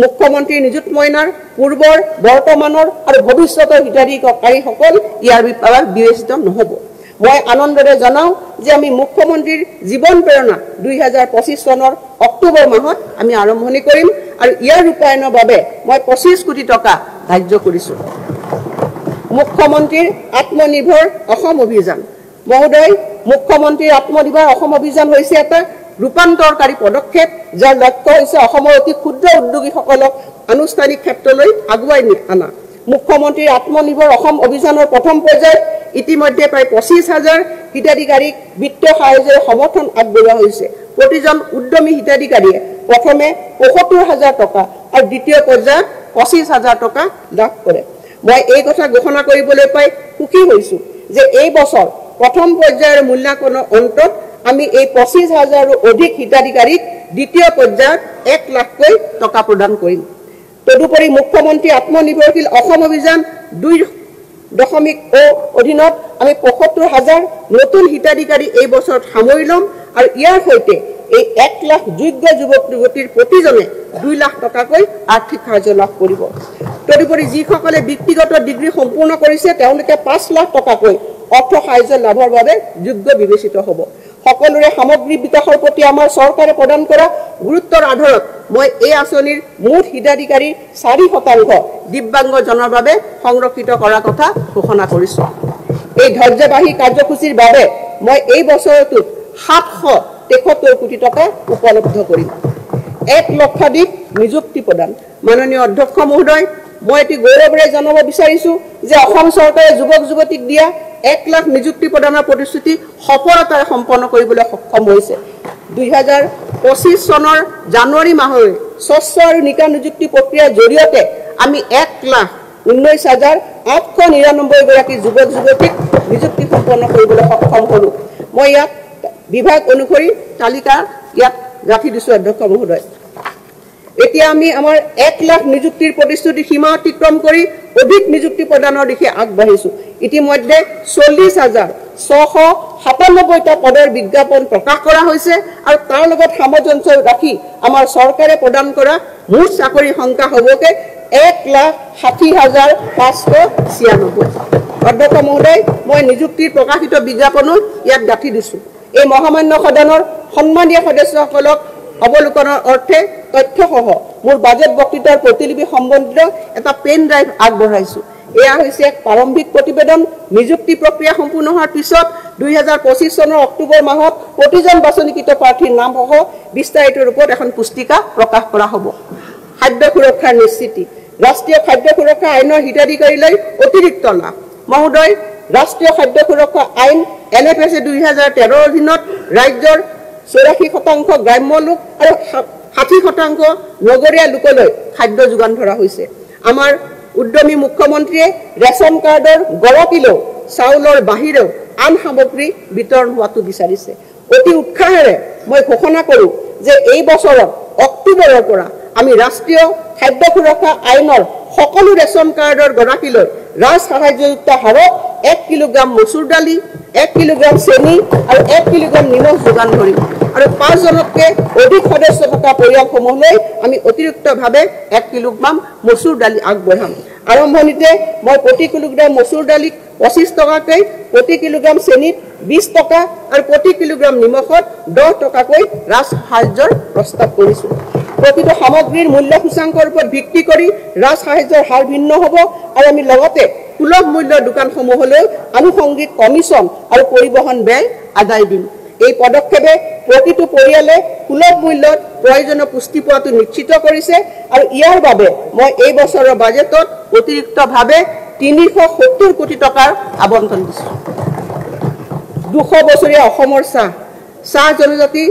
মুখ্যমন্ত্ৰী নিযুত মইনাৰ পূৰ্বৰ বৰ্তমানৰ আৰু ভৱিষ্যতৰ হিতাধিকাৰীসকল ইয়াৰ বিষয়ে বিবেচিত নহ'ব। মই আনন্দৰে জনাওঁ যে আমি মুখ্যমন্ত্ৰীৰ জীৱন প্ৰেৰণা 2025 চনৰ অক্টোবৰ মাহত আমি আৰম্ভণি কৰিম আৰু ইয়াৰ ৰূপায়ণৰ বাবে মই 25 কোটি টকা ধাৰ্য কৰিছো। মুখ্যমন্ত্ৰীৰ আত্মনিৰ্ভৰ অসম অভিযান মহোদয় মুখ্যমন্ত্ৰীৰ আত্মনিৰ্ভৰ অসম অভিযান হৈছে এটা ৰূপান্তৰকাৰী পদক্ষেপ যাৰ লক্ষ্য হৈছে অসমৰ অতি ক্ষুদ্ৰ উদ্যোগীসকলক আনুষ্ঠানিক ক্ষেত্ৰলৈ আগুৱাই অনা। মুখ্যমন্ত্ৰীৰ আত্মনিৰ্ভৰ অসম অভিযানৰ প্ৰথম পৰ্যায়ত ইতিমধ্যে প্ৰায় 25,000 হিতাধিকাৰীক বিত্তীয় সাহায্যৰ সমৰ্থন আগবঢ়োৱা হৈছে। প্ৰতিজন উদ্যমী হিতাধিকাৰীয়ে প্ৰথমে 75,000 টকা আৰু দ্বিতীয় পৰ্যায়ত 25,000 টকা লাভ কৰে। মই এই কথা ঘোষণা কৰিবলৈ পাই সুখী হৈছো যে এই বছৰ প্ৰথম পৰ্যায়ৰ মূল্যাংকনৰ অন্তত আমি এই 25,000ৰো অধিক হিতাধিকাৰীক দ্বিতীয় পৰ্যায়ত 1 লাখকৈ টকা প্ৰদান কৰিম। তদুপৰি মুখ্যমন্ত্ৰী আত্মনিৰ্ভৰশীল অসম অভিযান 2.0 অধীনত আমি 75,000 নতুন হিতাধিকাৰী এই বছৰত সামৰি ল'ম আৰু ইয়াৰ সৈতে এই 1 লাখ যোগ্য যুৱক যুৱতীৰ প্ৰতিজনে 2 লাখ টকাকৈ আৰ্থিক সাহায্য লাভ কৰিব। তদুপৰি যিসকলে ব্যক্তিগত ডিগ্ৰী সম্পূৰ্ণ কৰিছে তেওঁলোকে 5 লাখ টকাকৈ অৰ্থ সাহায্য লাভৰ বাবে যোগ্য বিবেচিত হ'ব। সকলোৰে সামগ্ৰিক বিকাশৰ প্ৰতি আমাৰ চৰকাৰে প্ৰদান কৰা গুৰুত্বৰ আধাৰত মই এই আঁচনিৰ মুঠ হিতাধিকাৰীৰ 4% দিব্যাংগজনৰ বাবে সংৰক্ষিত কৰাৰ কথা ঘোষণা কৰিছো। এই ধৈৰ্যবাহী কাৰ্যসূচীৰ বাবে মই এই বছৰটোত 773 কোটি টকা উপলব্ধ কৰিম। 1 লক্ষাধিক নিযুক্তি প্ৰদান মাননীয় অধ্যক্ষ মহোদয় মই এটি গৌৰৱেৰে জনাব বিচাৰিছো যে অসম চৰকাৰে যুৱক যুৱতীক দিয়া 1 লাখ নিযুক্তি প্ৰদানৰ প্ৰতিশ্ৰুতি সফলতাৰে সম্পন্ন কৰিবলৈ সক্ষম হৈছে। 2025 চনৰ জানুৱাৰী মাহলৈ স্বচ্ছ আৰু নিকা নিযুক্তি প্ৰক্ৰিয়াৰ জৰিয়তে আমি 1,19,899 গৰাকী যুৱক যুৱতীক নিযুক্তি সম্পন্ন কৰিবলৈ সক্ষম হ'লো। মই ইয়াত বিভাগ অনুসৰি তালিকা ইয়াত গাঁঠি দিছোঁ অধ্যক্ষ মহোদয়। এতিয়া আমি আমাৰ 1 লাখ নিযুক্তিৰ প্ৰতিশ্ৰুতি সীমা অতিক্ৰম কৰি অধিক নিযুক্তি প্ৰদানৰ দিশে আগবাঢ়িছোঁ। ইতিমধ্যে 40,697টা পদৰ বিজ্ঞাপন প্ৰকাশ কৰা হৈছে আৰু তাৰ লগত সামঞ্জস্য ৰাখি আমাৰ চৰকাৰে প্ৰদান কৰা মুঠ চাকৰিৰ সংখ্যা হ'বগে 1,60,596। অধ্যক্ষ মহোদয়, মই নিযুক্তিৰ প্ৰকাশিত বিজ্ঞাপনো ইয়াত গাঁঠি দিছোঁ। এই মহামান্য সদনৰ সন্মানীয় সদস্যসকলক অৱলোকনৰ অৰ্থে তথ্যসহ মোৰ বাজেট বক্তৃতাৰ প্ৰতিলিপি সম্বন্ধিত এটা পেন ড্ৰাইভ আগবঢ়াইছোঁ। এয়া হৈছে এক প্ৰাৰম্ভিক প্ৰতিবেদন। নিযুক্তি প্ৰক্ৰিয়া সম্পূৰ্ণ হোৱাৰ পিছত 2025 চনৰ অক্টোবৰ মাহত প্ৰতিজন বাছনিকৃত প্ৰাৰ্থীৰ নামসহ বিস্তাৰিত ৰূপত এখন পুস্তিকা প্ৰকাশ কৰা হ'ব। খাদ্য সুৰক্ষাৰ নিশ্চিতি, ৰাষ্ট্ৰীয় খাদ্য সুৰক্ষা আইনৰ হিতাধিকাৰীলৈ অতিৰিক্ত লাভ। মহোদয়, ৰাষ্ট্ৰীয় খাদ্য সুৰক্ষা আইন NFSA 2013 অধীনত ৰাজ্যৰ 84% গ্ৰাম্য লোক আৰু 60% নগৰীয়া লোকলৈ খাদ্য যোগান ধৰা হৈছে। আমাৰ উদ্যমী মুখ্যমন্ত্ৰীয়ে ৰেচন কাৰ্ডৰ গড়কিলো চাউলৰ বাহিৰেও আন সামগ্ৰী বিতৰণ হোৱাটো বিচাৰিছে। অতি উৎসাহেৰে মই ঘোষণা কৰোঁ যে এই বছৰত অক্টোবৰৰ পৰা আমি ৰাষ্ট্ৰীয় খাদ্য সুৰক্ষা আইনৰ সকলো ৰেচন কাৰ্ডৰ গড়কিলৈ ৰাজ সাহায্যযুক্ত হাৰত 1 কিলোগ্ৰাম মচুৰ দালি, 1 কিলোগ্ৰাম চেনি আৰু 1 কিলোগ্ৰাম নিমখ যোগান ধৰিম আৰু 5 জনতকৈ অধিক সদস্য থকা পৰিয়ালসমূহলৈ আমি অতিৰিক্তভাৱে 1 কিলোগ্ৰাম মচুৰ দালি আগবঢ়াম। আৰম্ভণিতে মই প্ৰতি কিলোগ্ৰাম মচুৰ দালিত 25 টকাকৈ, প্ৰতি কিলোগ্ৰাম চেনিত 20 টকা আৰু প্ৰতি কিলোগ্ৰাম নিমখত 10 টকাকৈ ৰাজ সাহায্যৰ প্ৰস্তাৱ কৰিছোঁ। প্ৰকৃত সামগ্ৰীৰ মূল্য সূচাংকৰ ওপৰত ভিত্তি কৰি ৰাজ সাহায্যৰ হাৰ ভিন্ন হ'ব আৰু আমি লগতে সুলভ মূল্যৰ দোকানসমূহলৈ আনুষংগিক কমিশ্যন আৰু পৰিবহণ ব্যয় আদায় দিম। এই পদক্ষেপে প্ৰতিটো পৰিয়ালে সুলভ মূল্যত প্ৰয়োজনীয় পুষ্টি পোৱাটো নিশ্চিত কৰিছে আৰু ইয়াৰ বাবে মই এই বছৰৰ বাজেটত অতিৰিক্তভাৱে 370 কোটি টকাৰ আবণ্টন দিছোঁ। 200 বছৰীয়া অসমৰ চাহ জনজাতি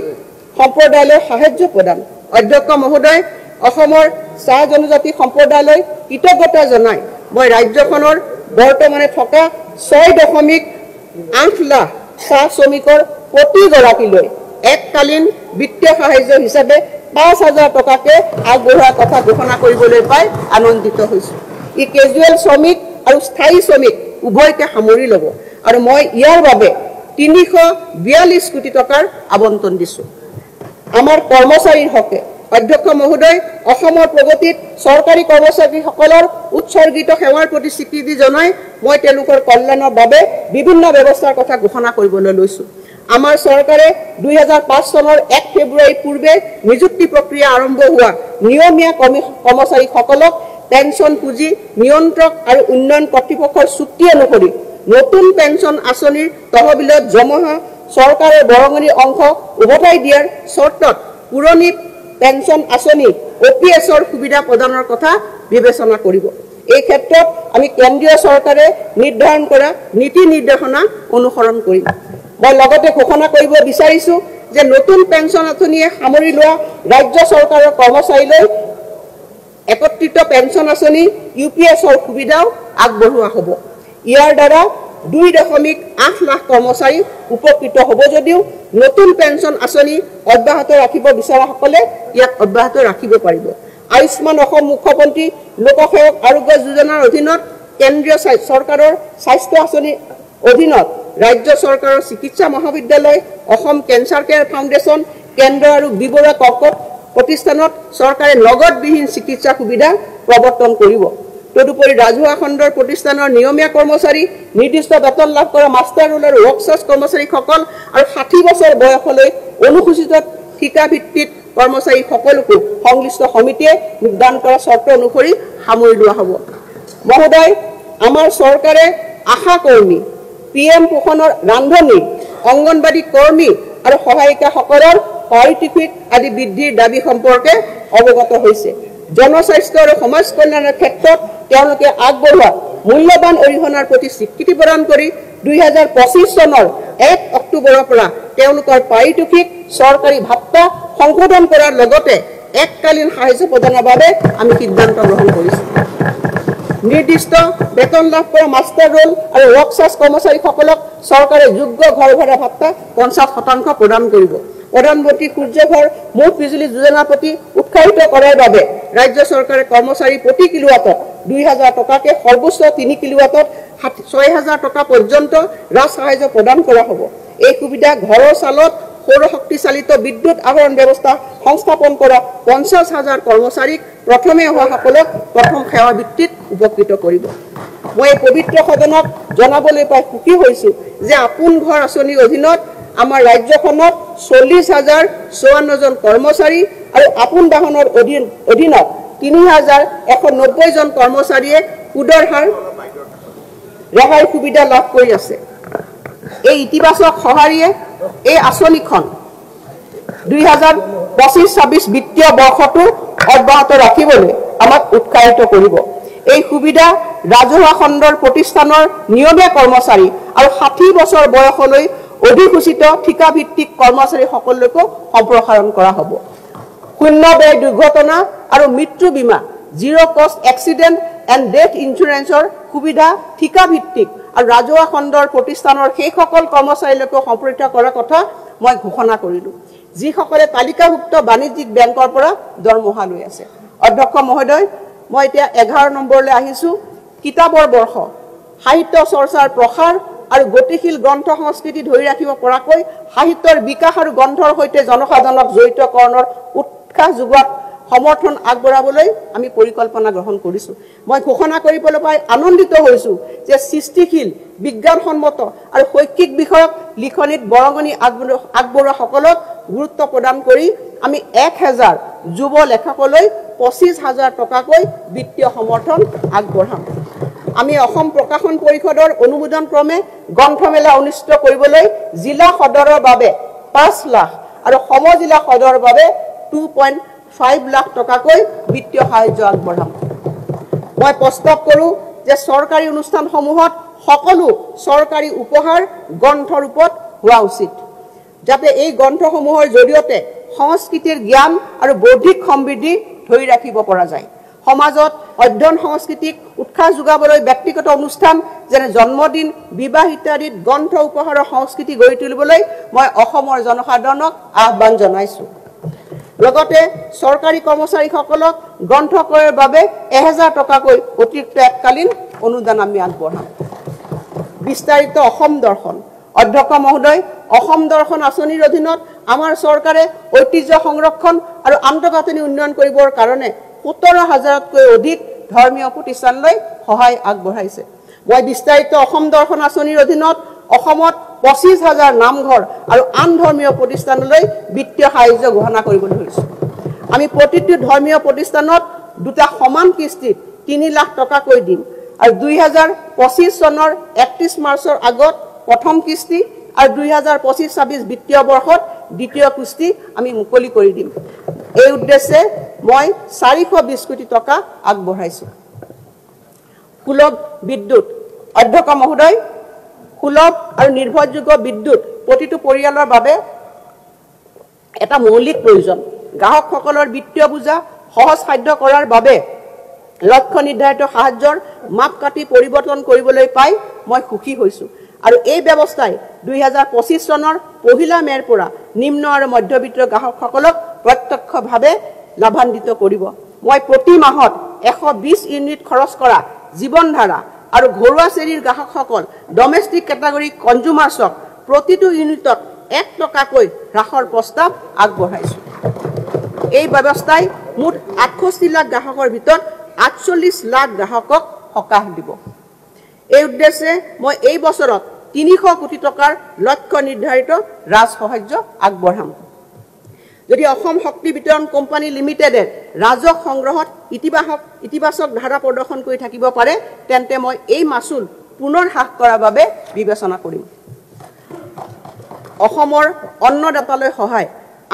সম্প্ৰদায়লৈ সাহায্য প্ৰদান। অধ্যক্ষ মহোদয়, অসমৰ চাহ জনজাতি সম্প্ৰদায়লৈ কৃতজ্ঞতা জনাই মই ৰাজ্যখনৰ বৰ্তমানে থকা 6.8 লাখ চাহ শ্ৰমিকৰ প্ৰতিগৰাকীলৈ এককালীন বিত্তীয় সাহায্য হিচাপে 5,000 টকাকৈ আগবঢ়োৱাৰ কথা ঘোষণা কৰিবলৈ পাই আনন্দিত হৈছোঁ। ই কেজুৱেল শ্ৰমিক আৰু স্থায়ী শ্ৰমিক উভয়কে সামৰি ল'ব আৰু মই ইয়াৰ বাবে 342 কোটি টকাৰ আবণ্টন দিছোঁ। আমাৰ কৰ্মচাৰীৰ হকে অধ্যক্ষ মহোদয়, অসমৰ প্ৰগতিত চৰকাৰী কৰ্মচাৰীসকলৰ উৎসৰ্গিত সেৱাৰ প্ৰতি স্বীকৃতি জনাই মই তেওঁলোকৰ কল্যাণৰ বাবে বিভিন্ন ব্যৱস্থাৰ কথা ঘোষণা কৰিবলৈ লৈছোঁ। আমাৰ চৰকাৰে 2005 চনৰ 1 ফেব্ৰুৱাৰী পূৰ্বে নিযুক্তি প্ৰক্ৰিয়া আৰম্ভ হোৱা নিয়মীয়া কৰ্মচাৰীসকলক পেঞ্চন পুঁজি নিয়ন্ত্ৰক আৰু উন্নয়ন কৰ্তৃপক্ষৰ চুক্তি অনুসৰি নতুন পেঞ্চন আঁচনিৰ তহবিলত জমা চৰকাৰৰ বৰঙণিৰ অংশ উভতাই দিয়াৰ চৰ্তত পুৰণি পেঞ্চন আঁচনি OPS-ৰ সুবিধা প্ৰদানৰ কথা বিবেচনা কৰিব। এই ক্ষেত্ৰত আমি কেন্দ্ৰীয় চৰকাৰে নিৰ্ধাৰণ কৰা নীতি নিৰ্দেশনা অনুসৰণ কৰিম। মই লগতে ঘোষণা কৰিব বিচাৰিছোঁ যে নতুন পেঞ্চন আঁচনিয়ে সামৰি লোৱা ৰাজ্য চৰকাৰৰ কৰ্মচাৰীলৈ একত্ৰিত পেঞ্চন আঁচনি UPS-ৰ সুবিধাও আগবঢ়োৱা হ'ব। ইয়াৰ দ্বাৰা 2.8 লাখ কৰ্মচাৰী উপকৃত হ'ব যদিও নতুন পেঞ্চন আঁচনি অব্যাহত ৰাখিব বিচৰাসকলে ইয়াক অব্যাহত ৰাখিব পাৰিব। আয়ুষ্মান অসম মুখ্যমন্ত্ৰী লোকসেৱক আৰোগ্য যোজনাৰ অধীনত কেন্দ্ৰীয় চৰকাৰৰ স্বাস্থ্য আঁচনিৰ অধীনত ৰাজ্য চৰকাৰৰ চিকিৎসা মহাবিদ্যালয়, অসম কেঞ্চাৰ কেয়াৰ ফাউণ্ডেশ্যন, কেন্দ্ৰ আৰু বিবৰুৱা কৰ্কট প্ৰতিষ্ঠানত চৰকাৰে নগদবিহীন চিকিৎসা সুবিধা প্ৰৱৰ্তন কৰিব। তদুপৰি ৰাজহুৱা খণ্ডৰ প্ৰতিষ্ঠানৰ নিয়মীয়া কৰ্মচাৰী, নিৰ্দিষ্ট বেতন লাভ কৰা মাষ্টাৰ ৰোল আৰু ৱৰ্কছৰ্চ কৰ্মচাৰীসকল আৰু 60 বছৰ বয়সলৈ অনুসূচিত ঠিকাভিত্তিত কৰ্মচাৰীসকলকো সংশ্লিষ্ট সমিতিয়ে নিৰ্ধাৰণ কৰা চৰ্ত অনুসৰি সামৰি লোৱা হ'ব। মহোদয়, আমাৰ চৰকাৰে আশা কৰ্মী, PM পোষণৰ ৰান্ধনী, অংগনবাড়ী কৰ্মী আৰু সহায়িকাসকলৰ পাৰিতোষিক আদি বৃদ্ধিৰ দাবী সম্পৰ্কে অৱগত হৈছে। জনস্বাস্থ্য আৰু সমাজ কল্যাণৰ ক্ষেত্ৰত তেওঁলোকে আগবঢ়োৱা মূল্যৱান অৰিহণাৰ প্ৰতি স্বীকৃতি প্ৰদান কৰি 2025 চনৰ 1 অক্টোবৰৰ পৰা তেওঁলোকৰ পাৰিতোষিক চৰকাৰী ভাত্তা সংশোধন কৰাৰ লগতে এককালীন সাহায্য প্ৰদানৰ বাবে আমি সিদ্ধান্ত গ্ৰহণ কৰিছোঁ। নিৰ্দিষ্ট বেতন লাভ কৰা মাষ্টাৰ ৰোল আৰু ৱৰ্কছাৰ্ছ কৰ্মচাৰীসকলক চৰকাৰে যোগ্য ঘৰ ভাড়া ভাত্তা 50% প্ৰদান কৰিব। প্ৰধানমন্ত্ৰী সূৰ্য ঘৰ মুঠ বিজুলী যোজনাৰ প্ৰতি উৎসাহিত কৰাৰ বাবে ৰাজ্য চৰকাৰে কৰ্মচাৰী প্ৰতি কিলোৱাটত 2000 টকাকে সৰ্বোচ্চ 3 কিলোৱাটত 6000 টকা পৰ্যন্ত ৰাজ সাহায্য প্ৰদান কৰা হ'ব। এই সুবিধা ঘৰৰ চালত সৌৰ শক্তি চালিত বিদ্যুৎ আহৰণ ব্যৱস্থা সংস্থাপন কৰা 50,000 কৰ্মচাৰীক প্ৰথমে অহাসকলক প্ৰথম সেৱা ভিত্তিত উপকৃত কৰিব। মই এই পবিত্ৰ সদনক জনাবলৈ পাই সুখী হৈছোঁ যে আপোন ঘৰ আঁচনিৰ অধীনত আমাৰ ৰাজ্যখনত 40,054 জন কৰ্মচাৰী আৰু আপোন বাহনৰ অধীনত 3,190 জন কৰ্মচাৰীয়ে সুদৰ হাৰ ৰেহাই সুবিধা লাভ কৰি আছে। এই ইতিবাচক সঁহাৰিয়ে এই আঁচনিখন 2025-26 বিত্তীয় বৰ্ষটো অব্যাহত ৰাখিবলৈ আমাক উৎসাহিত কৰিব। এই সুবিধা ৰাজহুৱা খণ্ডৰ প্ৰতিষ্ঠানৰ নিয়মীয়া কৰ্মচাৰী আৰু 60 বছৰ বয়সলৈ অধিসূচিত ঠিকাভিত্তিক কৰ্মচাৰীসকললৈকো সম্প্ৰসাৰণ কৰা হ'ব। শূন্য ব্যয় দুৰ্ঘটনা আৰু মৃত্যু বীমা জিৰ' কষ্ট এক্সিডেণ্ট এণ্ড ডেথ ইঞ্চুৰেঞ্চৰ সুবিধা ঠিকাভিত্তিক আৰু ৰাজহুৱা খণ্ডৰ প্ৰতিষ্ঠানৰ সেইসকল কৰ্মচাৰীলৈকে সম্প্ৰসাৰিত কৰাৰ কথা মই ঘোষণা কৰিলোঁ, যিসকলে তালিকাভুক্ত বাণিজ্যিক বেংকৰ পৰা দৰমহা লৈ আছে। অধ্যক্ষ মহোদয়, মই এতিয়া 11 নম্বৰলৈ আহিছোঁ। কিতাপৰ বৰ্ষ, সাহিত্য চৰ্চাৰ প্ৰসাৰ আৰু গতিশীল গ্ৰন্থ সংস্কৃতি ধৰি ৰাখিব পৰাকৈ সাহিত্যৰ বিকাশ আৰু গ্ৰন্থৰ সৈতে জনসাধাৰণক জড়িতকৰণৰ উৎসাহ যোগোৱাত সমৰ্থন আগবঢ়াবলৈ আমি পৰিকল্পনা গ্ৰহণ কৰিছোঁ। মই ঘোষণা কৰিবলৈ পাই আনন্দিত হৈছোঁ যে সৃষ্টিশীল, বিজ্ঞানসন্মত আৰু শৈক্ষিক বিষয়ক লিখনিত বৰঙণি আগবঢ়োৱাসকলক গুৰুত্ব প্ৰদান কৰি আমি 1000 যুৱ লেখকলৈ 25,000 টকাকৈ বিত্তীয় সমৰ্থন আগবঢ়াম। আমি অসম প্ৰকাশন পৰিষদৰ অনুমোদন ক্ৰমে গ্ৰন্থমেলা অনুষ্ঠিত কৰিবলৈ জিলা সদৰৰ বাবে 5 লাখ আৰু সমজিলা সদৰৰ বাবে 2.5 লাখ টকাকৈ বিত্তীয় সাহায্য আগবঢ়াম। মই প্ৰস্তাৱ কৰোঁ যে চৰকাৰী অনুষ্ঠানসমূহত সকলো চৰকাৰী উপহাৰ গ্ৰন্থৰূপত হোৱা উচিত, যাতে এই গ্ৰন্থসমূহৰ জৰিয়তে সংস্কৃতিৰ জ্ঞান আৰু বৌদ্ধিক সমৃদ্ধি ধৰি ৰাখিব পৰা যায়। সমাজত অধ্যয়ন সংস্কৃতিক উৎসাহ যোগাবলৈ ব্যক্তিগত অনুষ্ঠান যেনে জন্মদিন, বিবাহ ইত্যাদিত গ্ৰন্থ উপহাৰৰ সংস্কৃতি গঢ়ি তুলিবলৈ মই অসমৰ জনসাধাৰণক আহ্বান জনাইছোঁ। লগতে চৰকাৰী কৰ্মচাৰীসকলক গ্ৰন্থ ক্ৰয়ৰ বাবে 1000 টকাকৈ অতিৰিক্ত এককালীন অনুদান আমি আগবঢ়াম। বিস্তাৰিত অসম দৰ্শন। অধ্যক্ষ মহোদয়, অসম দৰ্শন আঁচনিৰ অধীনত আমাৰ চৰকাৰে ঐতিহ্য সংৰক্ষণ আৰু আন্তঃগাঁথনি উন্নয়ন কৰিবৰ কাৰণে 17,000তকৈ অধিক ধৰ্মীয় প্ৰতিষ্ঠানলৈ সহায় আগবঢ়াইছে। মই বিস্তাৰিত অসম দৰ্শন আঁচনিৰ অধীনত অসমত 25,000 নামঘৰ আৰু আন ধৰ্মীয় প্ৰতিষ্ঠানলৈ বিত্তীয় সাহায্য ঘোষণা কৰিবলৈ ধৰিছোঁ। আমি প্ৰতিটো ধৰ্মীয় প্ৰতিষ্ঠানত দুটা সমান কিস্তিত 3 লাখ টকাকৈ দিম আৰু 2025 চনৰ 31 মাৰ্চৰ আগত প্ৰথম কিস্তি আৰু 2025-26 বিত্তীয় বৰ্ষত দ্বিতীয় কিস্তি আমি মুকলি কৰি দিম। এই উদ্দেশ্যে মই 420 কোটি টকা আগবঢ়াইছোঁ। সুলভ বিদ্যুৎ। অধ্যক্ষ মহোদয়, সুলভ আৰু নিৰ্ভৰযোগ্য বিদ্যুৎ প্ৰতিটো পৰিয়ালৰ বাবে এটা মৌলিক প্ৰয়োজন। গ্ৰাহকসকলৰ বিত্তীয় বোজা সহজসাধ্য কৰাৰ বাবে লক্ষ্য নিৰ্ধাৰিত সাহায্যৰ মাপকাঠি পৰিৱৰ্তন কৰিবলৈ পাই মই সুখী হৈছোঁ আৰু এই ব্যৱস্থাই 2025 চনৰ 1 মে'ৰ পৰা নিম্ন আৰু মধ্যবিত্ত গ্ৰাহকসকলক প্ৰত্যক্ষভাৱে লাভান্বিত কৰিব। মই প্ৰতি মাহত 120 ইউনিট খৰচ কৰা জীৱনধাৰা আৰু ঘৰুৱা শ্ৰেণীৰ গ্ৰাহকসকল ডমেষ্টিক কেটাগৰী কনজিউমাৰ্ছক প্ৰতিটো ইউনিটত 1 টকাকৈ হ্ৰাসৰ প্ৰস্তাৱ আগবঢ়াইছোঁ। এই ব্যৱস্থাই মুঠ 68 লাখ গ্ৰাহকৰ ভিতৰত 48 লাখ গ্ৰাহকক সকাহ দিব। এই উদ্দেশ্যে মই এই বছৰত 300 কোটি টকাৰ লক্ষ্য নিৰ্ধাৰিত ৰাজ সাহায্য আগবঢ়াম। যদি অসম শক্তি বিতৰণ কোম্পানী লিমিটেডে ৰাজহ সংগ্ৰহত ইতিবাচক ধাৰা প্ৰদৰ্শন কৰি থাকিব পাৰে, তেন্তে মই এই মাচুল পুনৰ হ্ৰাস কৰাৰ বাবে বিবেচনা কৰিম। অসমৰ অন্নদাতালৈ সহায়।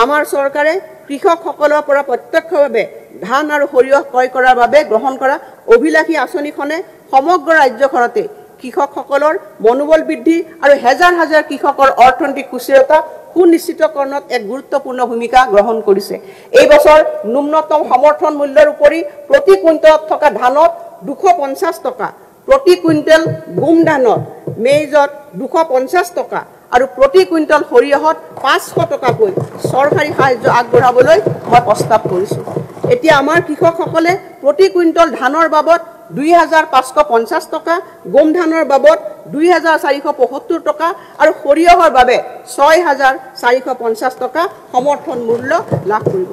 আমাৰ চৰকাৰে কৃষকসকলৰ পৰা প্ৰত্যক্ষভাৱে ধান আৰু সৰিয়হ ক্ৰয় কৰাৰ বাবে গ্ৰহণ কৰা অভিলাষী আঁচনিখনে সমগ্ৰ ৰাজ্যখনতে কৃষকসকলৰ মনোবল বৃদ্ধি আৰু হাজাৰ হাজাৰ কৃষকৰ অৰ্থনৈতিক সুস্থিৰতা সুনিশ্চিতকৰণত এক গুৰুত্বপূৰ্ণ ভূমিকা গ্ৰহণ কৰিছে। এই বছৰ ন্যূনতম সমৰ্থন মূল্যৰ উপৰি প্ৰতি কুইণ্টলত থকা ধানত 250 টকা প্ৰতি কুইণ্টেল গুম ধানত মেইজত 250 টকা আৰু প্ৰতি কুইণ্টেল সৰিয়হত 500 টকাকৈ চৰকাৰী সাহায্য আগবঢ়াবলৈ মই প্ৰস্তাৱ কৰিছোঁ এতিয়া আমাৰ কৃষকসকলে প্ৰতি কুইণ্টেল ধানৰ বাবদ 2550 টকা গম ধানৰ বাবদ 2475 টকা আৰু সৰিয়হৰ বাবে 6450 টকা সমৰ্থন মূল্য লাভ কৰিব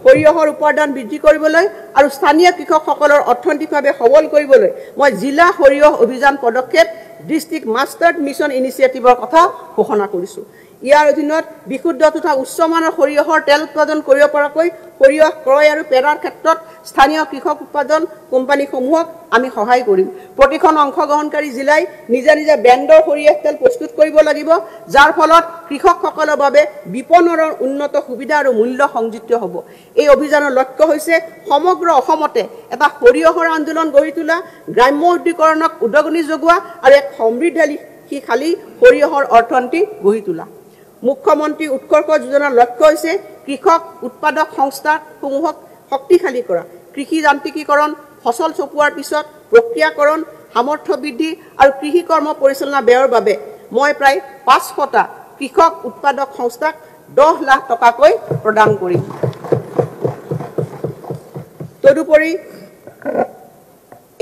সৰিয়হৰ উৎপাদন বৃদ্ধি কৰিবলৈ আৰু স্থানীয় কৃষকসকলৰ অৰ্থনৈতিকভাৱে সবল কৰিবলৈ মই জিলা সৰিয়হ অভিযান পদক্ষেপ ডিস্ট্ৰিক্ট মাষ্টাৰ্ড মিছন ইনিচিয়েটিভৰ কথা ঘোষণা কৰিছোঁ ইয়াৰ অধীনত বিশুদ্ধ তথা উচ্চমানৰ সৰিয়হৰ তেল উৎপাদন কৰিব পৰাকৈ সৰিয়হ ক্ৰয় আৰু পেৰাৰ ক্ষেত্ৰত স্থানীয় কৃষক উৎপাদন কোম্পানীসমূহক আমি সহায় কৰিম প্ৰতিখন অংশগ্ৰহণকাৰী জিলাই নিজা নিজা ব্ৰেণ্ডৰ সৰিয়হ তেল প্ৰস্তুত কৰিব লাগিব যাৰ ফলত কৃষকসকলৰ বাবে বিপণনৰ উন্নত সুবিধা আৰু মূল্য সংযুক্ত হ'ব এই অভিযানৰ লক্ষ্য হৈছে সমগ্ৰ অসমতে এটা সৰিয়হৰ আন্দোলন গঢ়ি তোলা গ্ৰাম্য উদ্যোগীকৰণক উদগনি যোগোৱা আৰু এক সমৃদ্ধিশালী সৰিয়হৰ অৰ্থনীতি গঢ়ি তোলা মুখ্যমন্ত্ৰী উৎকৰ্ষ যোজনাৰ লক্ষ্য হৈছে কৃষক উৎপাদক সংস্থাসমূহক শক্তিশালী কৰা কৃষি যান্ত্ৰিকীকৰণ ফসল চপোৱাৰ পিছত প্ৰক্ৰিয়াকৰণ সামৰ্থ্য বৃদ্ধি আৰু কৃষি কৰ্ম পৰিচালনা ব্যয়ৰ বাবে মই প্ৰায় 500টা কৃষক উৎপাদক সংস্থাক 10 লাখ টকাকৈ প্ৰদান কৰিম তদুপৰি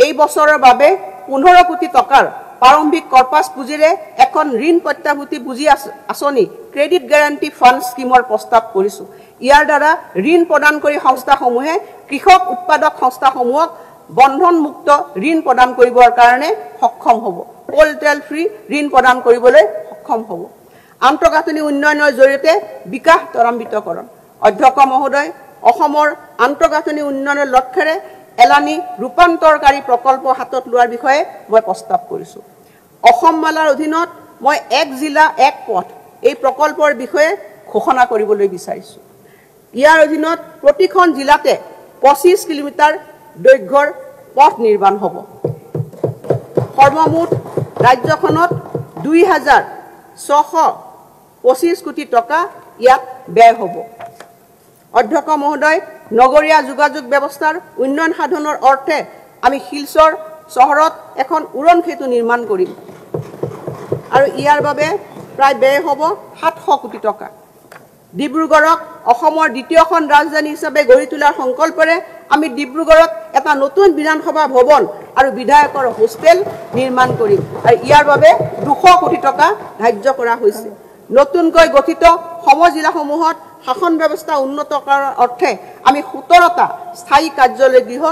এই বছৰৰ বাবে 15 কোটি টকাৰ প্ৰাৰম্ভিক কৰ্পাছ পুঁজিৰে এখন ঋণ প্ৰত্যাভূতি পুঁজি আঁচনি ক্ৰেডিট গ্যাৰান্টি ফাণ্ড স্কিমৰ প্ৰস্তাৱ কৰিছোঁ ইয়াৰ দ্বাৰা ঋণ প্ৰদান কৰি সংস্থাসমূহে কৃষক উৎপাদক সংস্থাসমূহক বন্ধনমুক্ত ঋণ প্ৰদান কৰিবৰ কাৰণে সক্ষম হ'ব কোল্টেল ফ্ৰী ঋণ প্ৰদান কৰিবলৈ সক্ষম হ'ব আন্তঃগাঁথনি উন্নয়নৰ জৰিয়তে বিকাশ ত্বৰান্বিতকৰণ অধ্যক্ষ মহোদয় অসমৰ আন্তঃগাঁথনি উন্নয়নৰ লক্ষ্যৰে এলানি ৰূপান্তৰকাৰী প্ৰকল্প হাতত লোৱাৰ বিষয়ে মই প্ৰস্তাৱ কৰিছোঁ অসম মালাৰ অধীনত মই এক জিলা এক পথ এই প্ৰকল্পৰ বিষয়ে ঘোষণা কৰিবলৈ বিচাৰিছোঁ ইয়াৰ অধীনত প্ৰতিখন জিলাতে 25 কিলোমিটাৰ দৈৰ্ঘ্যৰ পথ নিৰ্মাণ হ'ব সৰ্বমুঠ ৰাজ্যখনত 2625 কোটি টকা ইয়াত ব্যয় হ'ব অধ্যক্ষ মহোদয় নগৰীয়া যোগাযোগ ব্যৱস্থাৰ উন্নয়ন সাধনৰ অৰ্থে আমি শিলচৰ চহৰত এখন উৰণ সেতু নিৰ্মাণ কৰিম আৰু ইয়াৰ বাবে প্ৰায় ব্যয় হ'ব 700 কোটি টকা ডিব্ৰুগড়ক অসমৰ দ্বিতীয়খন ৰাজধানী হিচাপে গঢ়ি তোলাৰ সংকল্পৰে আমি ডিব্ৰুগড়ত এটা নতুন বিধানসভা ভৱন আৰু বিধায়কৰ হোষ্টেল নিৰ্মাণ কৰিম আৰু ইয়াৰ বাবে 200 কোটি টকা ধাৰ্য কৰা হৈছে নতুনকৈ গঠিত সমজিলাসমূহত শাসন ব্যৱস্থা উন্নত কৰাৰ অৰ্থে আমি 17টা স্থায়ী কাৰ্যালয় গৃহ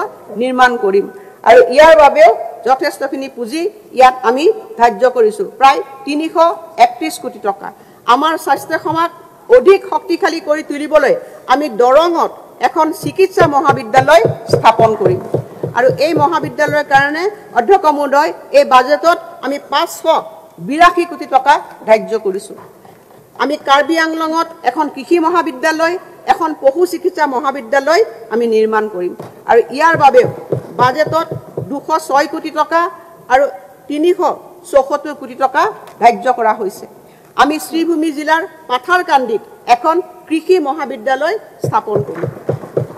নিৰ্মাণ কৰিম আৰু ইয়াৰ বাবেও যথেষ্টখিনি পুঁজি ইয়াত আমি ধাৰ্য কৰিছোঁ প্ৰায় 331 কোটি টকা আমাৰ স্বাস্থ্য সেৱাক অধিক শক্তিশালী কৰি তুলিবলৈ আমি দৰঙত এখন চিকিৎসা মহাবিদ্যালয় স্থাপন কৰিম আৰু এই মহাবিদ্যালয়ৰ কাৰণে অধ্যক্ষ মহোদয় এই বাজেটত আমি 582 কোটি টকা ধাৰ্য কৰিছোঁ আমি কাৰ্বি আংলঙত এখন কৃষি মহাবিদ্যালয় এখন পশু চিকিৎসা মহাবিদ্যালয় আমি নিৰ্মাণ কৰিম আৰু ইয়াৰ বাবে বাজেটত 206 কোটি টকা আৰু 374 কোটি টকা ধাৰ্য কৰা হৈছে আমি শ্ৰীভূমি জিলাৰ পাথাৰকান্দিত এখন কৃষি মহাবিদ্যালয় স্থাপন কৰিম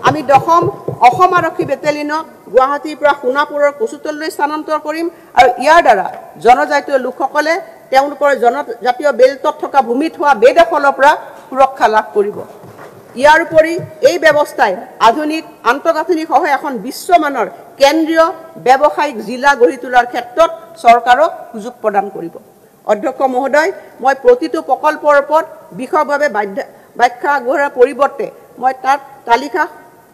আমি দশম অসম আৰক্ষী বেটেলিয়নক গুৱাহাটীৰ পৰা সোণাপুৰৰ কচুতললৈ স্থানান্তৰ কৰিম আৰু ইয়াৰ দ্বাৰা জনজাতীয় লোকসকলে তেওঁলোকৰ জনজাতীয় বেল্টত থকা ভূমিত হোৱা বেদখলৰ পৰা সুৰক্ষা লাভ কৰিব ইয়াৰ উপৰি এই ব্যৱস্থাই আধুনিক আন্তঃগাঁথনি সহ এখন বিশ্বমানৰ কেন্দ্ৰীয় ব্যৱসায়িক জিলা গঢ়ি তোলাৰ ক্ষেত্ৰত চৰকাৰক সুযোগ প্ৰদান কৰিব অধ্যক্ষ মহোদয় মই প্ৰতিটো প্ৰকল্পৰ ওপৰত বিশদভাৱে ব্যাখ্যা আগবঢ়োৱাৰ পৰিৱৰ্তে মই তাত তালিকা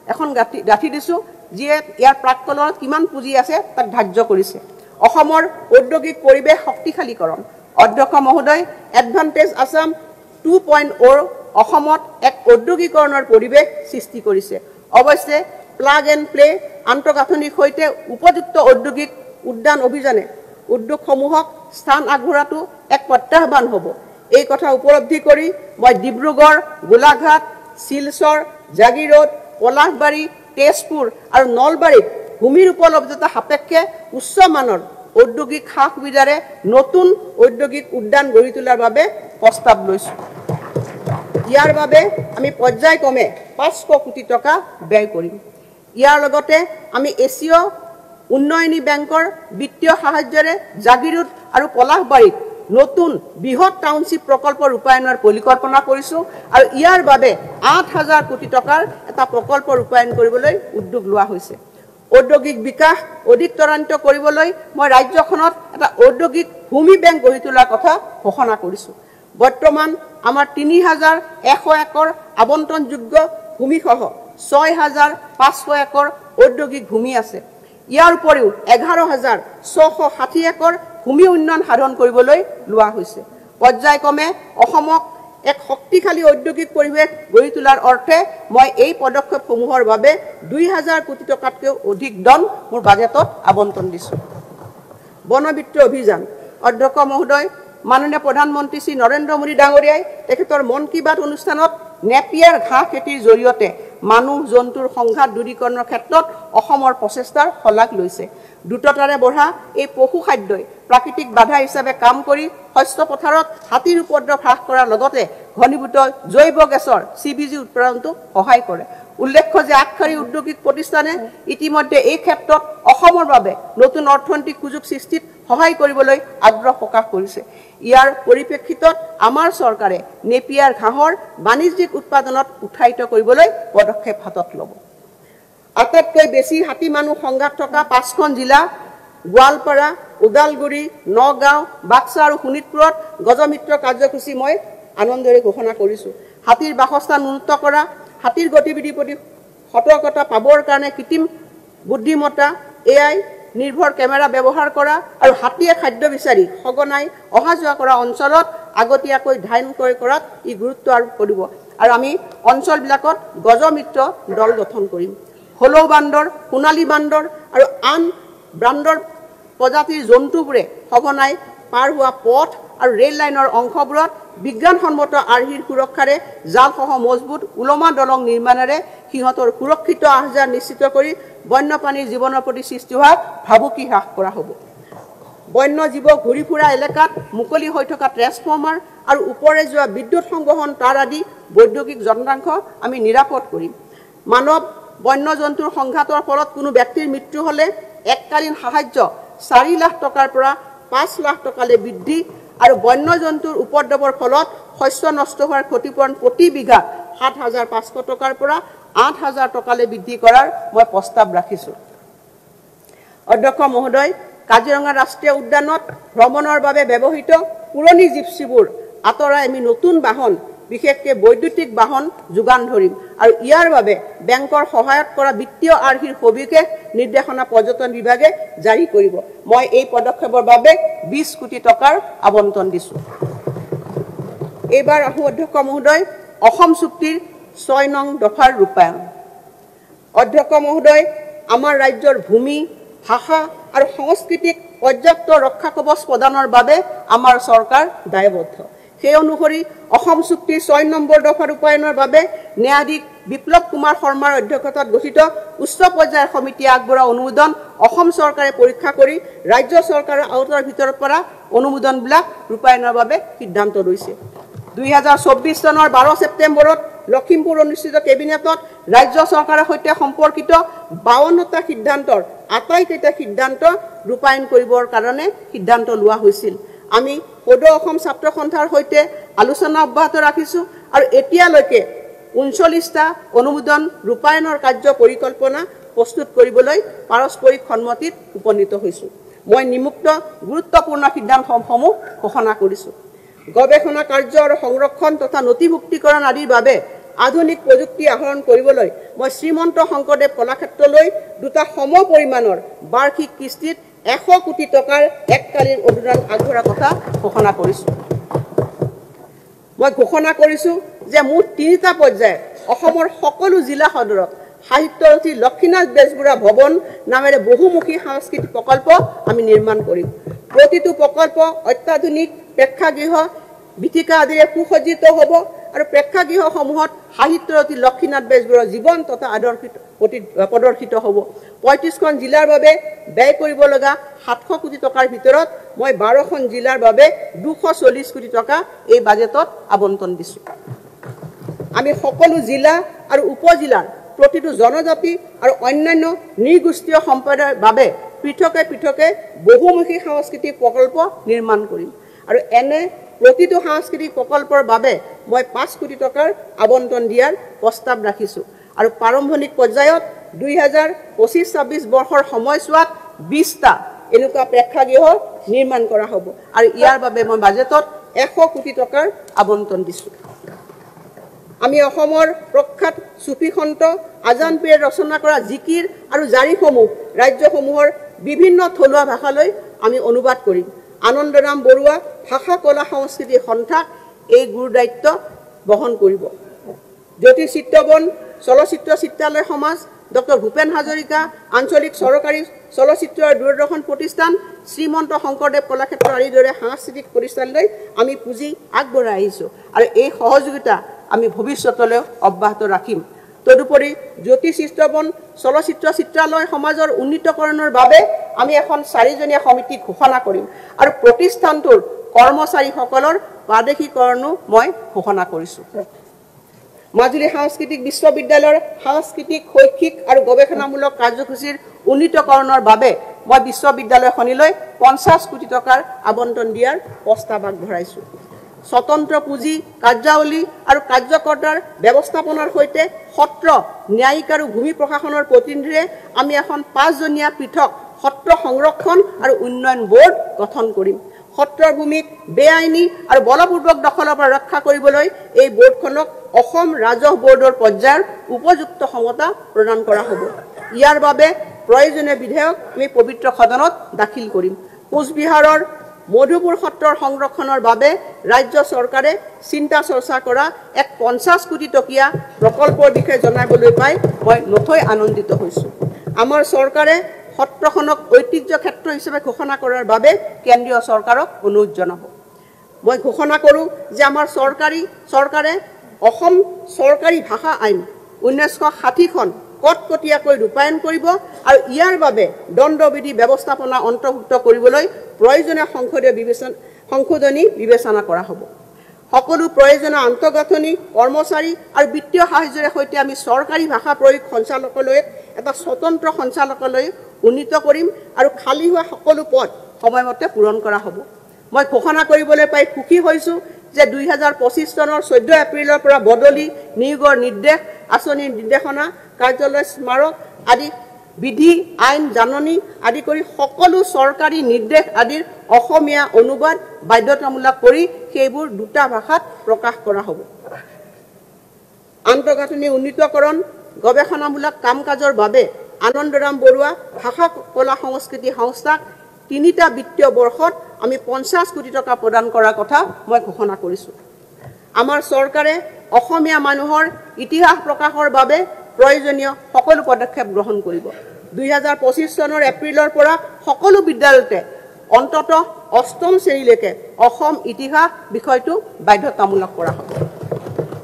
এখন গাঁঠি দিছোঁ যিয়ে ইয়াৰ প্ৰাক্কলনত কিমান পুঁজি আছে তাক ধাৰ্য কৰিছে অসমৰ ঔদ্যোগিক পৰিৱেশ শক্তিশালীকৰণ অধ্যক্ষ মহোদয় এডভান্টেজ আসাম 2.0 অসমত এক ঔদ্যোগিকৰণৰ পৰিৱেশ সৃষ্টি কৰিছে অৱশ্যে প্লাগ এণ্ড প্লে আন্তঃগাঁথনিৰ সৈতে উপযুক্ত ঔদ্যোগিক উদ্যান অভিযানে উদ্যোগসমূহক স্থান আগবঢ়োৱাটো এক প্ৰত্যাহ্বান হ'ব এই কথা উপলব্ধি কৰি মই ডিব্ৰুগড় গোলাঘাট শিলচৰ জাগিৰোড পলাশবাৰী তেজপুৰ আৰু নলবাৰীত ভূমিৰ উপলব্ধতা সাপেক্ষে উচ্চমানৰ ঔদ্যোগিক সা সুবিধাৰে নতুন ঔদ্যোগিক উদ্যান গঢ়ি তোলাৰ বাবে প্ৰস্তাৱ লৈছোঁ ইয়াৰ বাবে আমি পৰ্যায়ক্ৰমে 500 কোটি টকা ব্যয় কৰিম ইয়াৰ লগতে আমি এছীয় উন্নয়নী বেংকৰ বিত্তীয় সাহায্যৰে জাগিৰোড আৰু পলাশবাৰীত নতুন বৃহৎ টাউনশ্বিপ প্ৰকল্প ৰূপায়ণৰ পৰিকল্পনা কৰিছোঁ আৰু ইয়াৰ বাবে ৮,০০০ কোটি টকাৰ এটা প্ৰকল্প ৰূপায়ণ কৰিবলৈ উদ্যোগ লোৱা হৈছে। ঔদ্যোগিক বিকাশ অধিক ত্বৰান্বিত কৰিবলৈ মই ৰাজ্যখনত এটা ঔদ্যোগিক ভূমি বেংক গঢ়ি তোলাৰ কথা ঘোষণা কৰিছোঁ। বৰ্তমান আমাৰ ৩,১০০ একৰ আবণ্টনযোগ্য ভূমিসহ ৬,৫০০ একৰ ঔদ্যোগিক ভূমি আছে। ইয়াৰ উপৰিও ১১,৬৬০ একৰ ভূমি উন্নয়ন সাধন কৰিবলৈ লোৱা হৈছে। পৰ্যায়ক্ৰমে অসমক এক শক্তিশালী ঔদ্যোগিক পৰিৱেশ গঢ়ি তোলাৰ অৰ্থে মই এই পদক্ষেপসমূহৰ বাবে ২,০০০ কোটি টকাতকৈও অধিক ধন মোৰ বাজেটত আবণ্টন দিছোঁ। বনবিত্ত অভিযান অধ্যক্ষ মহোদয়, মাননীয় প্ৰধানমন্ত্ৰী শ্ৰী নৰেন্দ্ৰ মোদী ডাঙৰীয়াই তেখেতৰ মন কী বাত অনুষ্ঠানত নেপিয়াৰ ঘাঁহ খেতিৰ জৰিয়তে মানুহ জন্তুৰ সংঘাত দূৰীকৰণৰ ক্ষেত্ৰত অসমৰ প্ৰচেষ্টাৰ শলাগ লৈছে। দ্ৰুততাৰে বঢ়া এই পশু খাদ্যই প্ৰাকৃতিক বাধা হিচাপে কাম কৰি শস্য পথাৰত হাতীৰ উপদ্ৰৱ হ্ৰাস কৰাৰ লগতে ঘনীভূত জৈৱ গেছৰ CBG উৎপাদনতো সহায় কৰে। উল্লেখ্য যে আগশাৰী ঔদ্যোগিক প্ৰতিষ্ঠানে ইতিমধ্যে এই ক্ষেত্ৰত অসমৰ বাবে নতুন অৰ্থনৈতিক সুযোগ সৃষ্টিত সহায় কৰিবলৈ আগ্ৰহ প্ৰকাশ কৰিছে। ইয়াৰ পৰিপ্ৰেক্ষিতত আমাৰ চৰকাৰে নেপিয়াৰ ঘাঁহৰ বাণিজ্যিক উৎপাদনত উৎসাহিত কৰিবলৈ পদক্ষেপ হাতত ল'ব। আটাইতকৈ বেছি হাতী মানুহ সংঘাত থকা ৫খন জিলা গোৱালপাৰা, ওদালগুৰি, নগাঁও, বাক্সা আৰু শোণিতপুৰত গজমিত্ৰ কাৰ্যসূচী মই আনন্দেৰে ঘোষণা কৰিছোঁ। হাতীৰ বাসস্থান উন্নত কৰা, হাতীৰ গতিবিধিৰ প্ৰতি সতৰ্কতা পাবৰ কাৰণে কৃত্ৰিম বুদ্ধিমত্তা AI নিৰ্ভৰ কেমেৰা ব্যৱহাৰ কৰা আৰু হাতীয়ে খাদ্য বিচাৰি সঘনাই অহা যোৱা কৰা অঞ্চলত আগতীয়াকৈ ধান ক্ৰয় কৰাত ই গুৰুত্ব আৰোপ কৰিব আৰু আমি অঞ্চলবিলাকত গজমিত্ৰ দল গঠন কৰিম। হলৌ বান্দৰ, সোণালী বান্দৰ আৰু আন ব্ৰাণ্ডৰ প্ৰজাতিৰ জন্তুবোৰে সঘনাই পাৰ হোৱা পথ আৰু ৰেল লাইনৰ অংশবোৰত বিজ্ঞানসন্মত আৰ্হিৰ সুৰক্ষাৰে জালসহ মজবুত ওলমা দলং নিৰ্মাণেৰে সিহঁতৰ সুৰক্ষিত আহযাৰ নিশ্চিত কৰি বন্যপ্ৰাণীৰ জীৱনৰ প্ৰতি সৃষ্টি হোৱা ভাবুকি হ্ৰাস কৰা হ'ব। বন্য জীৱ ঘূৰি ফুৰা এলেকাত মুকলি হৈ থকা ট্ৰেন্সফৰ্মাৰ আৰু ওপৰে যোৱা বিদ্যুৎ সংবহন তাঁৰ আদি বৈদ্যুতিক যন্ত্ৰাংশ আমি নিৰাপদ কৰিম। মানৱ বন্য জন্তুৰ সংঘাতৰ ফলত কোনো ব্যক্তিৰ মৃত্যু হ'লে এককালীন সাহায্য ৪ লাখ টকাৰ পৰা ৫ লাখ টকালৈ বৃদ্ধি আৰু বন্য জন্তুৰ উপদ্ৰৱৰ ফলত শস্য নষ্ট হোৱাৰ ক্ষতিপূৰণ প্ৰতি বিঘা ৭,৫০০ টকাৰ পৰা ৮,০০০ টকালৈ বৃদ্ধি কৰাৰ মই প্ৰস্তাৱ ৰাখিছোঁ। অধ্যক্ষ মহোদয়, কাজিৰঙা ৰাষ্ট্ৰীয় উদ্যানত ভ্ৰমণৰ বাবে ব্যৱহৃত পুৰণি জিপচিবোৰ আঁতৰাই আমি নতুন বাহন, বিশেষকৈ বৈদ্যুতিক বাহন যোগান ধৰিম আৰু ইয়াৰ বাবে বেংকৰ সহায়ত কৰা বিত্তীয় আৰ্হিৰ সবিশেষ নিৰ্দেশনা পৰ্যটন বিভাগে জাৰি কৰিব। মই এই পদক্ষেপৰ বাবে ২০ কোটি টকাৰ আবণ্টন দিছোঁ। এইবাৰ আহোঁ অধ্যক্ষ মহোদয়, অসম চুক্তিৰ ৬ নং দফাৰ ৰূপায়ণ। অধ্যক্ষ মহোদয়, আমাৰ ৰাজ্যৰ ভূমি, ভাষা আৰু সংস্কৃতিক পৰ্যাপ্ত ৰক্ষা কৱচ প্ৰদানৰ বাবে আমাৰ চৰকাৰ দায়বদ্ধ। সেই অনুসৰি অসম চুক্তিৰ ৬ নম্বৰ দফা ৰূপায়ণৰ বাবে ন্যায়াধীশ বিপ্লৱ কুমাৰ শৰ্মাৰ অধ্যক্ষতাত গঠিত উচ্চ পৰ্যায়ৰ সমিতিয়ে আগবঢ়োৱা অনুমোদন অসম চৰকাৰে পৰীক্ষা কৰি ৰাজ্য চৰকাৰৰ আওতাৰ ভিতৰৰ পৰা অনুমোদনবিলাক ৰূপায়ণৰ বাবে সিদ্ধান্ত লৈছে। ২০২৪ চনৰ ১২ ছেপ্টেম্বৰত লখিমপুৰ অনুষ্ঠিত কেবিনেটত ৰাজ্য চৰকাৰৰ সৈতে সম্পৰ্কিত ৫২টা সিদ্ধান্তৰ আটাইকেইটা সিদ্ধান্ত ৰূপায়ণ কৰিবৰ কাৰণে সিদ্ধান্ত লোৱা হৈছিল। আমি সদৌ অসম ছাত্ৰ সন্থাৰ সৈতে আলোচনা অব্যাহত ৰাখিছোঁ আৰু এতিয়ালৈকে ৩৯টা অনুমোদন ৰূপায়ণৰ কাৰ্য পৰিকল্পনা প্ৰস্তুত কৰিবলৈ পাৰস্পৰিক সন্মতিত উপনীত হৈছোঁ। মই নিম্নোক্ত গুৰুত্বপূৰ্ণ সিদ্ধান্তসমূহ ঘোষণা কৰিছোঁ। গৱেষণা কাৰ্য আৰু সংৰক্ষণ তথা নথিভুক্তিকৰণ আদিৰ বাবে আধুনিক প্ৰযুক্তি আহৰণ কৰিবলৈ মই শ্ৰীমন্ত শংকৰদেৱ কলাক্ষেত্ৰলৈ ২টা সম পৰিমাণৰ বাৰ্ষিক কিস্তিত ১০০ কোটি টকাৰ এককালীন অনুদান আগবঢ়োৱাৰ কথা ঘোষণা কৰিছোঁ। মই ঘোষণা কৰিছোঁ যে মুঠ ৩টা পৰ্যায়ত অসমৰ সকলো জিলা সদৰত সাহিত্যৰথী লক্ষ্মীনাথ বেজবৰুৱা ভৱন নামেৰে বহুমুখী সাংস্কৃতিক প্ৰকল্প আমি নিৰ্মাণ কৰিম। প্ৰতিটো প্ৰকল্প অত্যাধুনিক প্ৰেক্ষাগৃহ, বীথিকা আদিৰে সুসজ্জিত হ'ব আৰু প্ৰেক্ষাগৃহসমূহত সাহিত্যৰথী লক্ষ্মীনাথ বেজবৰুৱাৰ জীৱন তথা প্ৰদৰ্শিত হ'ব। ৩৫খন জিলাৰ বাবে ব্যয় কৰিব লগা ৭০০ কোটি টকাৰ ভিতৰত মই ১২খন জিলাৰ বাবে ২৪০ কোটি টকা এই বাজেটত আবণ্টন দিছোঁ। আমি সকলো জিলা আৰু উপজিলাৰ প্ৰতিটো জনজাতি আৰু অন্যান্য নৃগোষ্ঠীয় সম্প্ৰদায়ৰ বাবে পৃথকে পৃথকে বহুমুখী সাংস্কৃতিক প্ৰকল্প নিৰ্মাণ কৰিম আৰু এনে প্ৰতিটো সাংস্কৃতিক প্ৰকল্পৰ বাবে মই 5 কোটি টকাৰ আবণ্টন দিয়াৰ প্ৰস্তাৱ ৰাখিছোঁ আৰু প্ৰাৰম্ভিক পৰ্যায়ত 2025-26 বৰ্ষৰ সময়ছোৱাত 20টা এনেকুৱা প্ৰেক্ষাগৃহ নিৰ্মাণ কৰা হ'ব আৰু ইয়াৰ বাবে মই বাজেটত 100 কোটি টকাৰ আবণ্টন দিছোঁ আমি অসমৰ প্ৰখ্যাত সুফি সন্ত আজান পীৰে ৰচনা কৰা জিকিৰ আৰু জাৰিসমূহ ৰাজ্যসমূহৰ বিভিন্ন থলুৱা ভাষালৈ আমি অনুবাদ কৰিম আনন্দৰাম বৰুৱা ভাষা কলা সংস্কৃতি সন্থাক এই গুৰু দায়িত্ব বহন কৰিব জ্যোতি চিত্ৰবন চলচ্চিত্ৰ চিত্ৰালয় সমাজ ডক্টৰ ভূপেন হাজৰিকা আঞ্চলিক চৰকাৰী চলচ্চিত্ৰ আৰু দূৰদৰ্শন প্ৰতিষ্ঠান শ্ৰীমন্ত শংকৰদেৱ কলাক্ষেত্ৰ আদিৰ দৰে সাংস্কৃতিক প্ৰতিষ্ঠানলৈ আমি পুঁজি আগবঢ়াই আহিছোঁ আৰু এই সহযোগিতা আমি ভৱিষ্যতলৈ অব্যাহত ৰাখিম তদুপৰি জ্যোতি চিত্ৰবন চলচ্চিত্ৰ চিত্ৰালয় সমাজৰ উন্নীতকৰণৰ বাবে আমি এখন 4জনীয়া সমিতি ঘোষণা কৰিম আৰু প্ৰতিষ্ঠানটোৰ কৰ্মচাৰীসকলৰ প্ৰাদেশিকৰণো মই ঘোষণা কৰিছোঁ মাজুলী সাংস্কৃতিক বিশ্ববিদ্যালয়ৰ সাংস্কৃতিক শৈক্ষিক আৰু গৱেষণামূলক কাৰ্যসূচীৰ উন্নীতকৰণৰ বাবে মই বিশ্ববিদ্যালয়খনলৈ 50 কোটি টকাৰ আবণ্টন দিয়াৰ প্ৰস্তাৱ আগবঢ়াইছোঁ স্বতন্ত্ৰ পুঁজি কাৰ্যাৱলী আৰু কাৰ্যকৰ্তাৰ ব্যৱস্থাপনাৰ সৈতে সত্ৰ ন্যায়িক আৰু ভূমি প্ৰশাসনৰ প্ৰতিনিধিৰে আমি এখন 5জনীয়া পৃথক সত্ৰ সংৰক্ষণ আৰু উন্নয়ন বোৰ্ড গঠন কৰিম সত্ৰৰ ভূমিক বেআইনী আৰু বলপূৰ্বক দখলৰ পৰা ৰক্ষা কৰিবলৈ এই বোৰ্ডখনক অসম ৰাজহ বোৰ্ডৰ পৰ্যায়ৰ উপযুক্ত ক্ষমতা প্ৰদান কৰা হ'ব ইয়াৰ বাবে প্ৰয়োজনীয় বিধেয়ক আমি পবিত্ৰ সদনত দাখিল কৰিম কোচবিহাৰৰ মধুপুৰ সত্ৰৰ সংৰক্ষণৰ বাবে ৰাজ্য চৰকাৰে চিন্তা চৰ্চা কৰা এক 50 কোটি টকীয়া প্ৰকল্পৰ বিষয়ে জনাবলৈ পাই মই নথৈ আনন্দিত হৈছোঁ আমাৰ চৰকাৰে সত্ৰখনক ঐতিহ্য ক্ষেত্ৰ হিচাপে ঘোষণা কৰাৰ বাবে কেন্দ্ৰীয় চৰকাৰক অনুৰোধ জনাব মই ঘোষণা কৰোঁ যে আমাৰ চৰকাৰে অসম চৰকাৰী ভাষা আইন 1960খন কটকটীয়াকৈ ৰূপায়ণ কৰিব আৰু ইয়াৰ বাবে দণ্ডবিধি ব্যৱস্থাপনা অন্তৰ্ভুক্ত কৰিবলৈ প্ৰয়োজনীয় সংশোধনী বিবেচনা কৰা হ'ব সকলো প্ৰয়োজনীয় আন্তঃগাঁথনি কৰ্মচাৰী আৰু বিত্তীয় সাহায্যৰ সৈতে আমি চৰকাৰী ভাষা প্ৰয়োগ সঞ্চালকালয়ক এটা স্বতন্ত্ৰ সঞ্চালকালয় উন্নীত কৰিম আৰু খালী হোৱা সকলো পদ সময়মতে পূৰণ কৰা হ'ব মই ঘোষণা কৰিবলৈ পাই সুখী হৈছোঁ যে 2025 চনৰ 14 এপ্ৰিলৰ পৰা বদলি নিয়োগৰ নিৰ্দেশ আঁচনিৰ নিৰ্দেশনা কাৰ্যালয় স্মাৰক আদি বিধি আইন জাননী আদি কৰি সকলো চৰকাৰী নিৰ্দেশ আদিৰ অসমীয়া অনুবাদ বাধ্যতামূলক কৰি সেইবোৰ দুটা ভাষাত প্ৰকাশ কৰা হ'ব আন্তঃগাঁথনি উন্নীতকৰণ গৱেষণামূলক কাম কাজৰ বাবে আনন্দৰাম বৰুৱা ভাষা কলা সংস্কৃতি সংস্থাক 3টা বিত্তীয় বৰ্ষত আমি 50 কোটি টকা প্ৰদান কৰাৰ কথা মই ঘোষণা কৰিছোঁ আমাৰ চৰকাৰে অসমীয়া মানুহৰ ইতিহাস প্ৰকাশৰ বাবে প্ৰয়োজনীয় সকলো পদক্ষেপ গ্ৰহণ কৰিব 2025 চনৰ এপ্ৰিলৰ পৰা সকলো বিদ্যালয়তে অন্তত 8ম শ্ৰেণীলৈকে অসম ইতিহাস বিষয়টো বাধ্যতামূলক কৰা হ'ব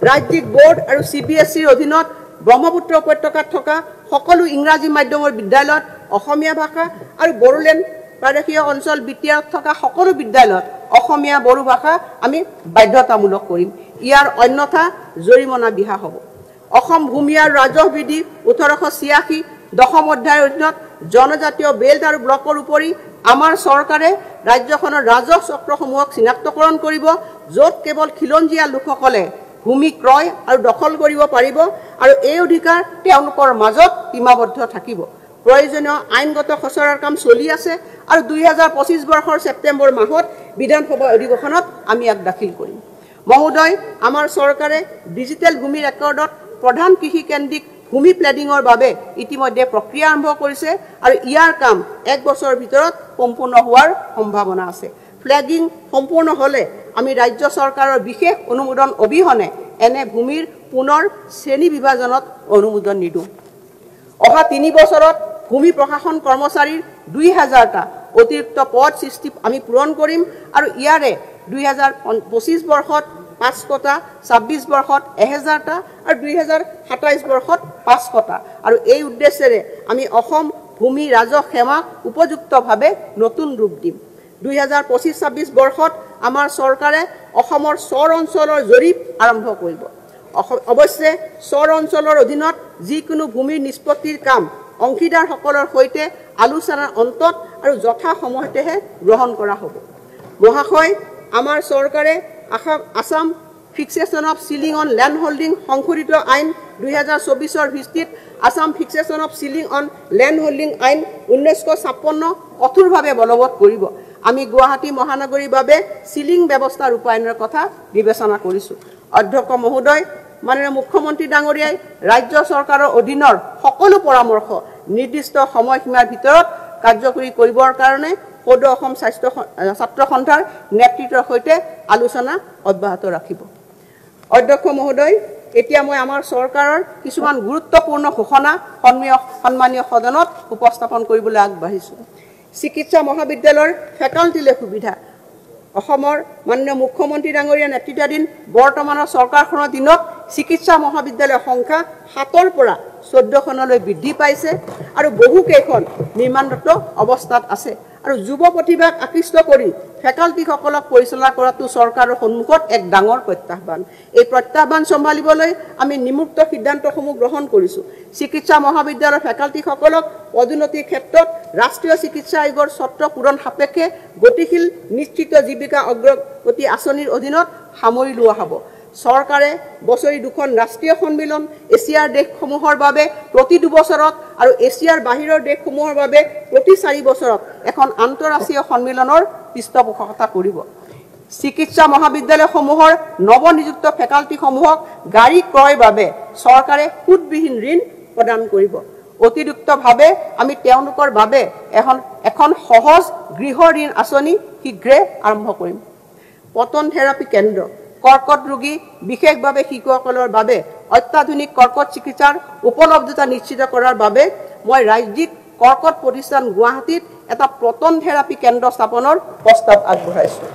ৰাজ্যিক বোৰ্ড আৰু CBSEৰ অধীনত ব্ৰহ্মপুত্ৰ উপত্যকাত থকা সকলো ইংৰাজী মাধ্যমৰ বিদ্যালয়ত অসমীয়া ভাষা আৰু বড়োলেণ্ড প্ৰাদেশিক অঞ্চল বিটিআৰত থকা সকলো বিদ্যালয়ত অসমীয়া বড়ো ভাষা আমি বাধ্যতামূলক কৰিম ইয়াৰ অন্যথা জৰিমনা বিহা হ'ব অসম ভূমি আৰু ৰাজহ বিধি 1886 দশম অধ্যায়ৰ অধীনত জনজাতীয় বেল্ট আৰু ব্লকৰ উপৰি আমাৰ চৰকাৰে ৰাজ্যখনৰ ৰাজহ চক্ৰসমূহক চিনাক্তকৰণ কৰিব য'ত কেৱল খিলঞ্জীয়া লোকসকলে ভূমি ক্ৰয় আৰু দখল কৰিব পাৰিব আৰু এই অধিকাৰ তেওঁলোকৰ মাজত সীমাবদ্ধ থাকিব প্ৰয়োজনীয় আইনগত খচৰাৰ কাম চলি আছে আৰু 2025 বৰ্ষৰ ছেপ্টেম্বৰ মাহত বিধানসভা অধিৱেশনত আমি ইয়াক দাখিল কৰিম মহোদয় আমাৰ চৰকাৰে ডিজিটেল ভূমি ৰেকৰ্ডত প্ৰধান কৃষি কেন্দ্ৰিক ভূমি প্লেডিঙৰ বাবে ইতিমধ্যে প্ৰক্ৰিয়া আৰম্ভ কৰিছে আৰু ইয়াৰ কাম 1 বছৰৰ ভিতৰত সম্পূৰ্ণ হোৱাৰ সম্ভাৱনা আছে ফ্লেগিং সম্পূৰ্ণ হ'লে আমি ৰাজ্য চৰকাৰৰ বিশেষ অনুমোদন অবিহনে এনে ভূমিৰ পুনৰ শ্ৰেণী বিভাজনত অনুমোদন নিদো অহা 3 বছৰত ভূমি প্ৰশাসন কৰ্মচাৰীৰ 2000টা অতিৰিক্ত পদ সৃষ্টি আমি পূৰণ কৰিম আৰু ইয়াৰে 2025 বৰ্ষত 500টা 26 বৰ্ষত 1000টা আৰু 2027 বৰ্ষত 500টা আৰু এই উদ্দেশ্যেৰে আমি অসম ভূমি ৰাজহ সেৱা উপযুক্তভাৱে নতুন ৰূপ দিম 2025-26 বৰ্ষত আমাৰ চৰকাৰে অসমৰ চৰ অঞ্চলৰ জৰীপ আৰম্ভ কৰিব অৱশ্যে চৰ অঞ্চলৰ অধীনত যিকোনো ভূমিৰ নিষ্পত্তিৰ কাম অংশীদাৰসকলৰ সৈতে আলোচনাৰ অন্তত আৰু যথা সময়তেহে গ্ৰহণ কৰা হ'ব। মহাশয়, আমাৰ চৰকাৰে Assam fixation of ceiling on land holding সংশোধিত আইন 2024 ভিত্তিত Assam fixation of ceiling on land holding আইন 1956 কঠোৰভাৱে বলবৎ কৰিব। আমি গুৱাহাটী মহানগৰীৰ বাবে চিলিং ব্যৱস্থা ৰূপায়ণৰ কথা বিবেচনা কৰিছোঁ। অধ্যক্ষ মহোদয়, মাননীয় মুখ্যমন্ত্ৰী ডাঙৰীয়াই ৰাজ্য চৰকাৰৰ অধীনৰ সকলো পৰামৰ্শ নিৰ্দিষ্ট সময়সীমাৰ ভিতৰত কাৰ্যকৰী কৰিবৰ কাৰণে সদৌ অসম ছাত্ৰ সন্থাৰ নেতৃত্বৰ সৈতে আলোচনা অব্যাহত ৰাখিব। অধ্যক্ষ মহোদয়, এতিয়া মই আমাৰ চৰকাৰৰ কিছুমান গুৰুত্বপূৰ্ণ ঘোষণা সন্মানীয় সদনত উপস্থাপন কৰিবলৈ আগবাঢ়িছোঁ। চিকিৎসা মহাবিদ্যালয়ৰ ফেকাল্টিলৈ সুবিধা। অসমৰ মাননীয় মুখ্যমন্ত্ৰী ডাঙৰীয়া নেতৃত্বাধীন বৰ্তমানৰ চৰকাৰখনৰ দিনত চিকিৎসা মহাবিদ্যালয়ৰ সংখ্যা 7ৰ পৰা 14খনলৈ বৃদ্ধি পাইছে আৰু বহুকেইখন নিৰ্মাণৰত অৱস্থাত আছে। আৰু যুৱ প্ৰতিভাক আকৃষ্ট কৰি ফেকাল্টিসকলক পৰিচালনা কৰাটো চৰকাৰৰ সন্মুখত এক ডাঙৰ প্ৰত্যাহ্বান। এই প্ৰত্যাহ্বান চম্ভালিবলৈ আমি নিমুক্ত সিদ্ধান্তসমূহ গ্ৰহণ কৰিছোঁ। চিকিৎসা মহাবিদ্যালয়ৰ ফেকাল্টিসকলক পদোন্নতিৰ ক্ষেত্ৰত ৰাষ্ট্ৰীয় চিকিৎসা আয়োগৰ চৰ্ত পূৰণ সাপেক্ষে গতিশীল নিশ্চিত জীৱিকা অগ্ৰগতি আঁচনিৰ অধীনত সামৰি লোৱা হ'ব। চৰকাৰে বছৰি 2খন ৰাষ্ট্ৰীয় সন্মিলন, এছিয়াৰ দেশসমূহৰ বাবে প্ৰতি 2 বছৰত আৰু এছিয়াৰ বাহিৰৰ দেশসমূহৰ বাবে প্ৰতি 4 বছৰত এখন আন্তঃৰাষ্ট্ৰীয় সন্মিলনৰ পৃষ্ঠপোষকতা কৰিব। চিকিৎসা মহাবিদ্যালয়সমূহৰ নৱনিযুক্ত ফেকাল্টিসমূহক গাড়ী ক্ৰয়ৰ বাবে চৰকাৰে সুদবিহীন ঋণ প্ৰদান কৰিব। অতিৰিক্তভাৱে আমি তেওঁলোকৰ বাবে এখন সহজ গৃহ ঋণ আঁচনি শীঘ্ৰে আৰম্ভ কৰিম। পতন থেৰাপি কেন্দ্ৰ, কৰ্কট ৰোগী বিশেষভাৱে শিশুসকলৰ বাবে অত্যাধুনিক কৰ্কট চিকিৎসাৰ উপলব্ধতা নিশ্চিত কৰাৰ বাবে মই ৰাজ্যিক কৰ্কট প্ৰতিষ্ঠান গুৱাহাটীত এটা পতন থেৰাপি কেন্দ্ৰ স্থাপনৰ প্ৰস্তাৱ আগবঢ়াইছোঁ।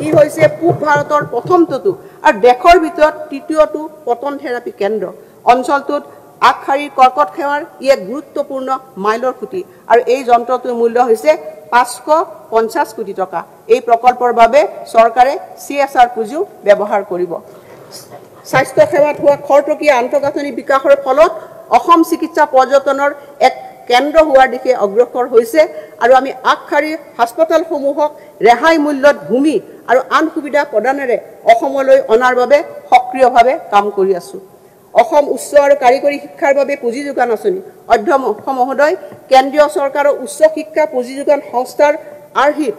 ই হৈছে পূব ভাৰতৰ প্ৰথমটো আৰু দেশৰ ভিতৰত তৃতীয়টো পতন থেৰাপি কেন্দ্ৰ। অঞ্চলটোত আগশাৰীৰ কৰ্কট সেৱাৰ ই এক গুৰুত্বপূৰ্ণ মাইলৰ খুঁটি আৰু এই যন্ত্ৰটোৰ মূল্য হৈছে 550 কোটি টকা। এই প্ৰকল্পৰ বাবে চৰকাৰে CSR পুঁজিও ব্যৱহাৰ কৰিব। স্বাস্থ্য সেৱাত হোৱা খৰতকীয়া আন্তঃগাঁথনি বিকাশৰ ফলত অসম চিকিৎসা পৰ্যটনৰ এক কেন্দ্ৰ হোৱাৰ দিশে অগ্ৰসৰ হৈছে আৰু আমি আগশাৰীৰ হাস্পতালসমূহক ৰেহাই মূল্যত ভূমি আৰু আন সুবিধা প্ৰদানেৰে অসমলৈ অনাৰ বাবে সক্ৰিয়ভাৱে কাম কৰি আছোঁ। অসম উচ্চ আৰু কাৰিকৰী শিক্ষাৰ বাবে পুঁজি যোগান আঁচনি। অধ্যক্ষ মহোদয়, কেন্দ্ৰীয় চৰকাৰৰ উচ্চ শিক্ষা পুঁজি যোগান সংস্থাৰ আৰ্হিত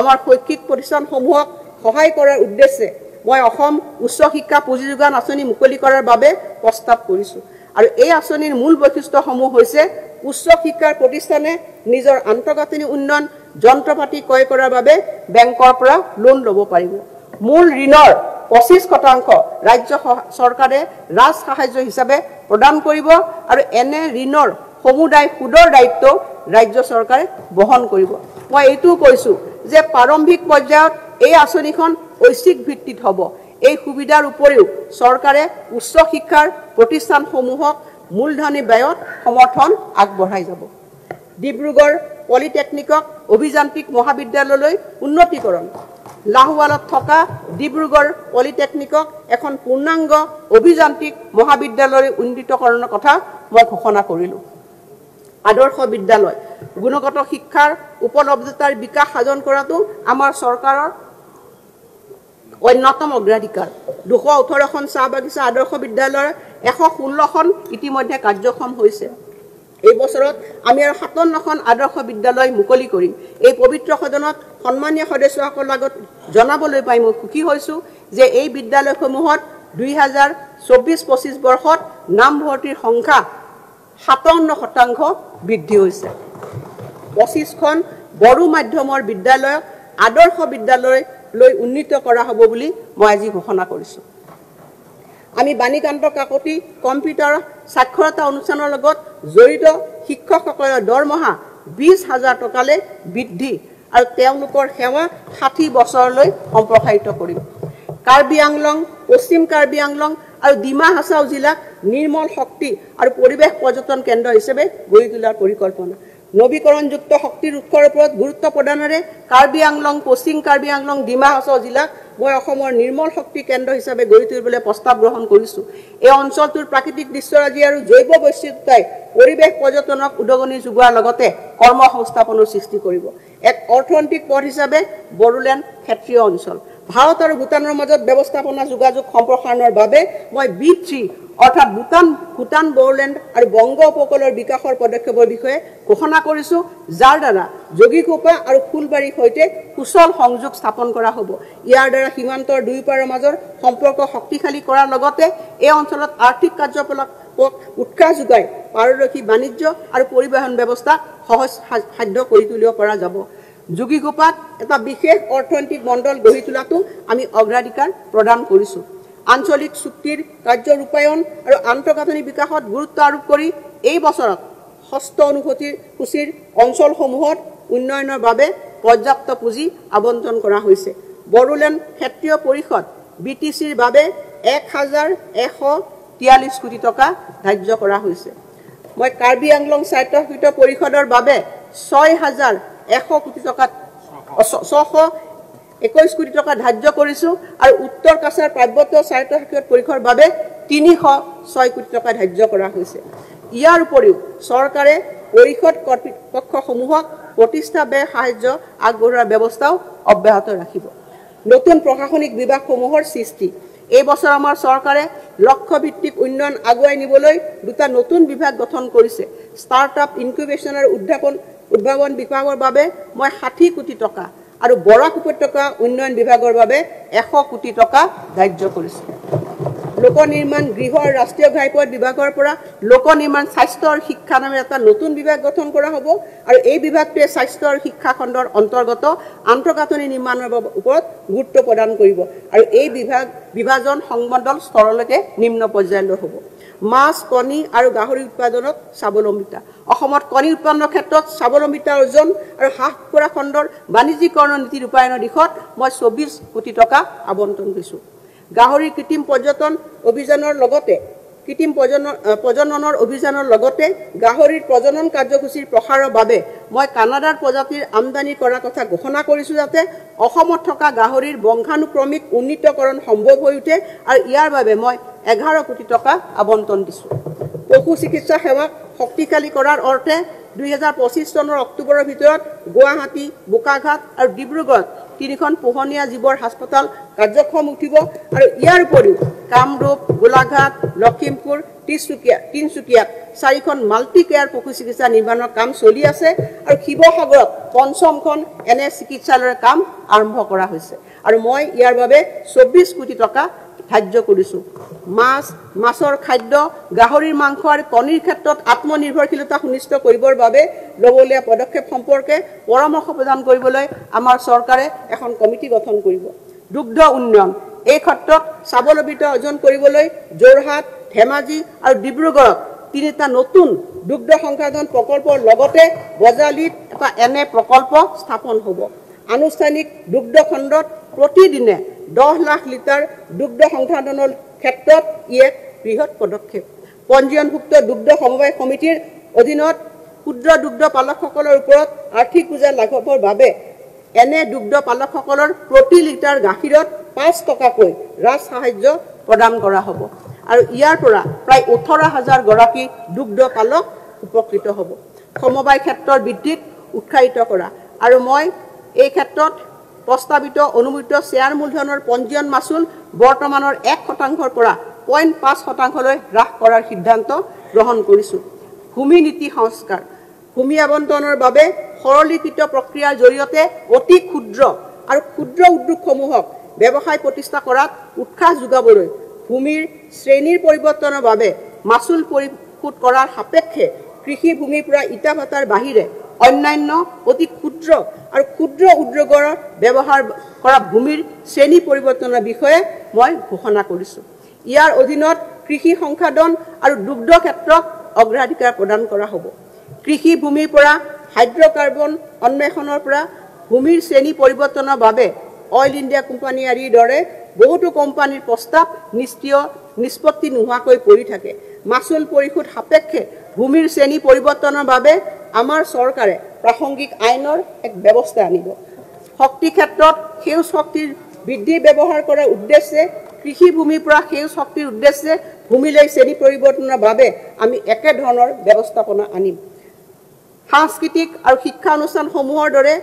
আমাৰ শৈক্ষিক প্ৰতিষ্ঠানসমূহক সহায় কৰাৰ উদ্দেশ্যে মই অসম উচ্চ শিক্ষা পুঁজি যোগান আঁচনি মুকলি কৰাৰ বাবে প্ৰস্তাৱ কৰিছোঁ। আৰু এই আঁচনিৰ মূল বৈশিষ্ট্যসমূহ হৈছে উচ্চ শিক্ষাৰ প্ৰতিষ্ঠানে নিজৰ আন্তঃগাঁথনি উন্নয়ন যন্ত্ৰপাতি ক্ৰয় কৰাৰ বাবে বেংকৰ পৰা লোন ল'ব পাৰিব। মূল ঋণৰ 25% ৰাজ্য চৰকাৰে ৰাজ সাহায্য হিচাপে প্ৰদান কৰিব আৰু এনে ঋণৰ সমুদায় সুদৰ দায়িত্ব ৰাজ্য চৰকাৰে বহন কৰিব। মই এইটোও কৈছোঁ যে প্ৰাৰম্ভিক পৰ্যায়ত এই আঁচনিখন ঐচ্ছিক ভিত্তিত হ'ব। এই সুবিধাৰ উপৰিও চৰকাৰে উচ্চ শিক্ষাৰ প্ৰতিষ্ঠানসমূহক মূলধনী ব্যয়ত সমৰ্থন আগবঢ়াই যাব। ডিব্ৰুগড় পলিটেকনিকক অভিযান্ত্ৰিক মহাবিদ্যালয়লৈ উন্নতীকৰণ। লাহোৱালত থকা ডিব্ৰুগড় পলিটেকনিকক এখন পূৰ্ণাংগ অভিযান্ত্ৰিক মহাবিদ্যালয়লৈ উন্নীতকৰণৰ কথা মই ঘোষণা কৰিলোঁ। আদৰ্শ বিদ্যালয়, গুণগত শিক্ষাৰ উপলব্ধতাৰ বিকাশ সাধন কৰাটো আমাৰ চৰকাৰৰ অন্যতম অগ্ৰাধিকাৰ। 218খন চাহ বাগিচা আদৰ্শ বিদ্যালয়ৰ 116খন ইতিমধ্যে কাৰ্যক্ষম হৈছে। এই বছৰত আমি আৰু 57খন আদৰ্শ বিদ্যালয় মুকলি কৰিম। এই পবিত্ৰ সদনত সন্মানীয় সদস্যসকলৰ আগত জনাবলৈ পাই মই সুখী হৈছোঁ যে এই বিদ্যালয়সমূহত 2024-25 বৰ্ষত নামভৰ্তিৰ সংখ্যা 57% বৃদ্ধি হৈছে। 25খন বড়ো মাধ্যমৰ বিদ্যালয়ক আদৰ্শ বিদ্যালয়লৈ উন্নীত কৰা হ'ব বুলি মই আজি ঘোষণা কৰিছোঁ। আমি বাণীকান্ত কাকতি কম্পিউটাৰ সাক্ষৰতা অনুষ্ঠানৰ লগত জড়িত শিক্ষকসকলৰ দৰমহা 20,000 টকালৈ বৃদ্ধি আৰু তেওঁলোকৰ সেৱা 60 বছৰলৈ সম্প্ৰসাৰিত কৰিম। কাৰ্বি আংলং, পশ্চিম কাৰ্বি আংলং আৰু ডিমা হাছাও জিলাক নিৰ্মল শক্তি আৰু পৰিৱেশ পৰ্যটন কেন্দ্ৰ হিচাপে গঢ়ি তোলাৰ পৰিকল্পনা। নৱীকৰণযুক্ত শক্তিৰ উৎসৰ ওপৰত গুৰুত্ব প্ৰদানেৰে কাৰ্বি আংলং, পশ্চিম কাৰ্বি আংলং, ডিমা হাছাও জিলাক মই অসমৰ নিৰ্মল শক্তি কেন্দ্ৰ হিচাপে গঢ়ি তুলিবলৈ প্ৰস্তাৱ গ্ৰহণ কৰিছোঁ। এই অঞ্চলটোৰ প্ৰাকৃতিক দৃশ্যৰাজি আৰু জৈৱ বৈচিত্ৰ্যই পৰিৱেশ পৰ্যটনক উদগনি যোগোৱাৰ লগতে কৰ্মসংস্থাপনৰ সৃষ্টি কৰিব। এক অৰ্থনৈতিক পথ হিচাপে বড়োলেণ্ড ক্ষেত্ৰীয় অঞ্চল ভাৰত আৰু ভূটানৰ মাজত ব্যৱস্থাপনা যোগাযোগ সম্প্ৰসাৰণৰ বাবে মই B3 অৰ্থাৎ ভূটান বড়োলেণ্ড আৰু বংগ উপকূলৰ বিকাশৰ পদক্ষেপৰ বিষয়ে ঘোষণা কৰিছোঁ, যাৰ দ্বাৰা যোগীঘোপা আৰু ফুলবাৰীৰ সৈতে সুচল সংযোগ স্থাপন কৰা হ'ব। ইয়াৰ দ্বাৰা সীমান্তৰ দুয়োপাৰৰ মাজৰ সম্পৰ্ক শক্তিশালী কৰাৰ লগতে এই অঞ্চলত আৰ্থিক কাৰ্যকলাপ উৎসাহ যোগাই পাৰদৰ্শী বাণিজ্য আৰু পৰিবহণ ব্যৱস্থা সহজসাধ্য কৰি তুলিব পৰা যাব। যোগীঘোপাত এটা বিশেষ অৰ্থনৈতিক মণ্ডল গঢ়ি তোলাটো আমি অগ্ৰাধিকাৰ প্ৰদান কৰিছোঁ। আঞ্চলিক চুক্তিৰ কাৰ্য ৰূপায়ণ আৰু আন্তঃগাঁথনি বিকাশত গুৰুত্ব আৰোপ কৰি এই বছৰত 6ষ্ঠ অনুভূতিৰ সূচীৰ অঞ্চলসমূহত উন্নয়নৰ বাবে পৰ্যাপ্ত পুঁজি আবণ্টন কৰা হৈছে। বড়োলেণ্ড ক্ষেত্ৰীয় পৰিষদ BTCৰ বাবে 1,143 কোটি টকা ধাৰ্য কৰা হৈছে। মই কাৰ্বি আংলং স্বায়ত্তশাসিত পৰিষদৰ বাবে 6,100 কোটি টকা 621 কোটি টকা ধাৰ্য কৰিছোঁ আৰু উত্তৰ কাছাৰ পাৰ্বত্য স্বায়ত্তশাসিত পৰিষদৰ বাবে 306 কোটি টকা ধাৰ্য কৰা হৈছে। ইয়াৰ উপৰিও চৰকাৰে পৰিষদ কৰ্তৃপক্ষসমূহক প্ৰতিষ্ঠা ব্যয় সাহায্য আগবঢ়োৱাৰ ব্যৱস্থাও অব্যাহত ৰাখিব। নতুন প্ৰশাসনিক বিভাগসমূহৰ সৃষ্টি এই বছৰ আমাৰ চৰকাৰে লক্ষ্যভিত্তিক উন্নয়ন আগুৱাই নিবলৈ দুটা নতুন বিভাগ গঠন কৰিছে। ষ্টাৰ্টআপ ইনকিউবেশ্যন আৰু উদ্ভাৱন বিভাগৰ বাবে মই 60 কোটি টকা আৰু বৰাক উপত্যকা উন্নয়ন বিভাগৰ বাবে 100 কোটি টকা ধাৰ্য কৰিছোঁ। লোক নিৰ্মাণ গৃহ আৰু ৰাষ্ট্ৰীয় ঘাইপথ বিভাগৰ পৰা লোক নিৰ্মাণ স্বাস্থ্য আৰু শিক্ষা নামে এটা নতুন বিভাগ গঠন কৰা হ'ব আৰু এই বিভাগটোৱে স্বাস্থ্য আৰু শিক্ষা খণ্ডৰ অন্তৰ্গত আন্তঃগাঁথনি নিৰ্মাণৰ ওপৰত গুৰুত্ব প্ৰদান কৰিব আৰু এই বিভাজন সংমণ্ডল স্তৰলৈকে নিম্ন পৰ্যায়লৈ হ'ব। মাছ, কণী আৰু গাহৰি উৎপাদনত স্বাৱলম্বিতা অসমত কণী উৎপাদনৰ ক্ষেত্ৰত স্বাৱলম্বিতা অৰ্জন আৰু হ্ৰাস কৰা খণ্ডৰ বাণিজ্যিকৰণ নীতি ৰূপায়ণৰ দিশত মই 24 কোটি টকা আবণ্টন দিছোঁ। গাহৰিৰ কৃত্ৰিম প্ৰজননৰ অভিযানৰ লগতে গাহৰিৰ প্ৰজনন কাৰ্যসূচীৰ প্ৰসাৰৰ বাবে মই কানাডাৰ প্ৰজাতিৰ আমদানি কৰাৰ কথা ঘোষণা কৰিছোঁ, যাতে অসমত থকা গাহৰিৰ বংশানুক্ৰমিক উন্নীতকৰণ সম্ভৱ হৈ উঠে আৰু ইয়াৰ বাবে মই 11 কোটি টকা আবণ্টন দিছোঁ। পশু চিকিৎসা সেৱাক শক্তিশালী কৰাৰ অৰ্থে 2025 চনৰ অক্টোবৰৰ ভিতৰত গুৱাহাটী, বোকাঘাট আৰু ডিব্ৰুগড়ত 3খন পোহনীয়া জীৱৰ হাস্পতাল কাৰ্যক্ষম উঠিব আৰু ইয়াৰ উপৰিও কামৰূপ, গোলাঘাট, লখিমপুৰ, তিনিচুকীয়াত 4খন মাল্টি কেয়াৰ পশু চিকিৎসা নিৰ্মাণৰ কাম চলি আছে আৰু শিৱসাগৰত 5খন এনে চিকিৎসালয়ৰ কাম আৰম্ভ কৰা হৈছে আৰু মই ইয়াৰ বাবে 24 কোটি টকা ধাৰ্য কৰিছোঁ। মাছৰ খাদ্য, গাহৰিৰ মাংস আৰু কণীৰ ক্ষেত্ৰত আত্মনিৰ্ভৰশীলতা সুনিশ্চিত কৰিবৰ বাবে ল'বলগীয়া পদক্ষেপ সম্পৰ্কে পৰামৰ্শ প্ৰদান কৰিবলৈ আমাৰ চৰকাৰে এখন কমিটি গঠন কৰিব। দুগ্ধ উন্নয়ন এই ক্ষেত্ৰত স্বাৱলম্বিতা অৰ্জন কৰিবলৈ যোৰহাট, ধেমাজি আৰু ডিব্ৰুগড়ত 3টা নতুন দুগ্ধ সংসাধন প্ৰকল্পৰ লগতে বজালিত এটা এনে প্ৰকল্প স্থাপন হ'ব। আনুষ্ঠানিক দুগ্ধ খণ্ডত প্ৰতিদিনে 10 লাখ লিটাৰ দুগ্ধ সংসাধনৰ ক্ষেত্ৰত ই এক বৃহৎ পদক্ষেপ। পঞ্জীয়নভুক্ত দুগ্ধ সমবায় সমিতিৰ অধীনত ক্ষুদ্ৰ দুগ্ধ পালকসকলৰ ওপৰত আৰ্থিক বোজা লাঘৱৰ বাবে এনে দুগ্ধ পালকসকলৰ প্ৰতি লিটাৰ গাখীৰত 5 টকাকৈ ৰাজ সাহায্য প্ৰদান কৰা হ'ব আৰু ইয়াৰ পৰা প্ৰায় 18,000 গৰাকী দুগ্ধ পালক উপকৃত হ'ব। সমবায় ক্ষেত্ৰৰ বৃদ্ধিক উৎসাহিত কৰা আৰু মই এই ক্ষেত্ৰত প্ৰস্তাৱিত অনুমোদিত শ্বেয়াৰ মূলধনৰ পঞ্জীয়ন মাচুল বৰ্তমানৰ 1% পৰা 0.5%লৈ হ্ৰাস কৰাৰ সিদ্ধান্ত গ্ৰহণ কৰিছোঁ। ভূমি নীতি সংস্কাৰ ভূমি আবণ্টনৰ বাবে সৰলীকৃত প্ৰক্ৰিয়াৰ জৰিয়তে অতি ক্ষুদ্ৰ উদ্যোগসমূহক ব্যৱসায় প্ৰতিষ্ঠা কৰাত উৎসাহ যোগাবলৈ ভূমিৰ শ্ৰেণীৰ পৰিৱৰ্তনৰ বাবে মাচুল পৰিশোধ কৰাৰ সাপেক্ষে কৃষি ভূমিৰ পৰা ইটা ভাটাৰ বাহিৰে অন্যান্য অতি ক্ষুদ্ৰ উদ্যোগৰ ব্যৱহাৰ কৰা ভূমিৰ শ্ৰেণী পৰিৱৰ্তনৰ বিষয়ে মই ঘোষণা কৰিছোঁ। ইয়াৰ অধীনত কৃষি সংসাধন আৰু দুগ্ধ ক্ষেত্ৰক অগ্ৰাধিকাৰ প্ৰদান কৰা হ'ব। কৃষি ভূমিৰ পৰা হাইড্ৰকাৰ্বন অন্বেষণৰ পৰা ভূমিৰ শ্ৰেণী পৰিৱৰ্তনৰ বাবে অইল ইণ্ডিয়া কোম্পানী আদিৰ দৰে বহুতো কোম্পানীৰ প্ৰস্তাৱ নিষ্পত্তি নোহোৱাকৈ পৰি থাকে। মাচুল পৰিশোধ সাপেক্ষে ভূমিৰ শ্ৰেণী পৰিৱৰ্তনৰ বাবে আমাৰ চৰকাৰে প্ৰাসংগিক আইনৰ এক ব্যৱস্থা আনিব। শক্তি ক্ষেত্ৰত সেউজ শক্তিৰ বৃদ্ধি ব্যৱহাৰ কৰাৰ উদ্দেশ্যে কৃষি ভূমিৰ পৰা সেউজ শক্তিৰ উদ্দেশ্যে ভূমিলৈ শ্ৰেণী পৰিৱৰ্তনৰ বাবে আমি একে ধৰণৰ ব্যৱস্থাপনা আনিম। সাংস্কৃতিক আৰু শিক্ষা অনুষ্ঠানসমূহৰ দৰে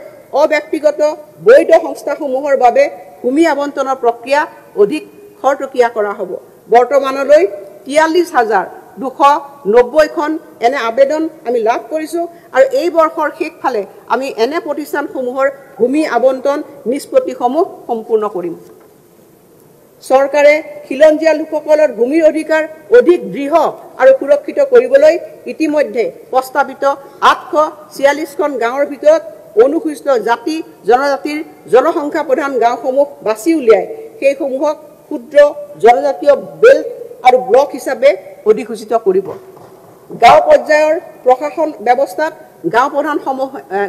অব্যক্তিগত বৈধ সংস্থাসমূহৰ বাবে ভূমি আবণ্টনৰ প্ৰক্ৰিয়া অধিক খৰতকীয়া কৰা হ'ব। বৰ্তমানলৈ 43,290খন এনে আবেদন আমি লাভ কৰিছোঁ আৰু এই বৰ্ষৰ শেষফালে আমি এনে প্ৰতিষ্ঠানসমূহৰ ভূমি আবণ্টন নিষ্পত্তিসমূহ সম্পূৰ্ণ কৰিম। চৰকাৰে খিলঞ্জীয়া লোকসকলৰ ভূমিৰ অধিকাৰ অধিক দৃঢ় আৰু সুৰক্ষিত কৰিবলৈ ইতিমধ্যে প্ৰস্তাৱিত 846খন গাঁৱৰ ভিতৰত অনুসূচিত জাতি জনজাতিৰ জনসংখ্যা প্ৰধান গাঁওসমূহ বাছি উলিয়াই সেইসমূহক ক্ষুদ্ৰ জনজাতীয় বেল্ট আৰু ব্লক হিচাপে অধিসূচিত কৰিব। গাঁও পৰ্যায়ৰ প্ৰশাসন ব্যৱস্থাত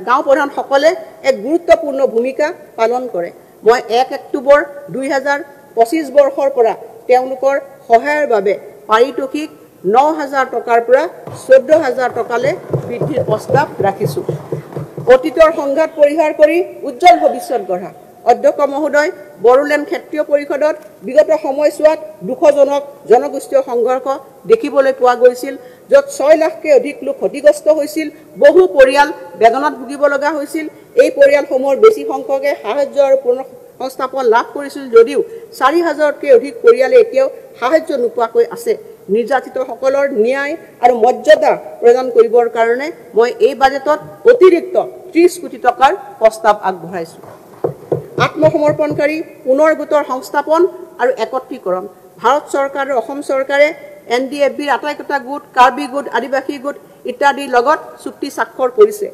গাঁও প্ৰধানসকলে এক গুৰুত্বপূৰ্ণ ভূমিকা পালন কৰে। মই 1 অক্টোবৰ 2025 বৰ্ষৰ পৰা তেওঁলোকৰ সহায়ৰ বাবে পাৰিতোষিক 9,000 টকাৰ পৰা 14,000 টকালৈ বৃদ্ধিৰ প্ৰস্তাৱ ৰাখিছোঁ। অতীতৰ সংঘাত পৰিহাৰ কৰি উজ্জ্বল ভৱিষ্যত গঢ়া। অধ্যক্ষ মহোদয়, বড়োলেণ্ড ক্ষেত্ৰীয় পৰিষদত বিগত সময়ছোৱাত দুখজনক জনগোষ্ঠীয় সংঘৰ্ষ দেখিবলৈ পোৱা গৈছিল, য'ত 6 লাখতকৈ অধিক লোক ক্ষতিগ্ৰস্ত হৈছিল। বহু পৰিয়াল বেদনাত ভুগিব লগা হৈছিল। এই পৰিয়ালসমূহৰ বেছি সংখ্যকে সাহায্য আৰু পুনঃসংস্থাপন লাভ কৰিছিল যদিও 4,000তকৈ অধিক পৰিয়ালে এতিয়াও সাহায্য নোপোৱাকৈ আছে। নিৰ্যাতিতসকলৰ ন্যায় আৰু মৰ্যাদা প্ৰদান কৰিবৰ কাৰণে মই এই বাজেটত অতিৰিক্ত 30 কোটি টকাৰ প্ৰস্তাৱ আগবঢ়াইছোঁ। আত্মসমৰ্পণকাৰী পুনৰ গোটৰ সংস্থাপন আৰু একত্ৰীকৰণ। ভাৰত চৰকাৰ আৰু অসম চৰকাৰে NDFBৰ আটাইকেইটা গোট, কাৰ্বি গোট, আদিবাসী গোট ইত্যাদিৰ লগত চুক্তি স্বাক্ষৰ কৰিছে।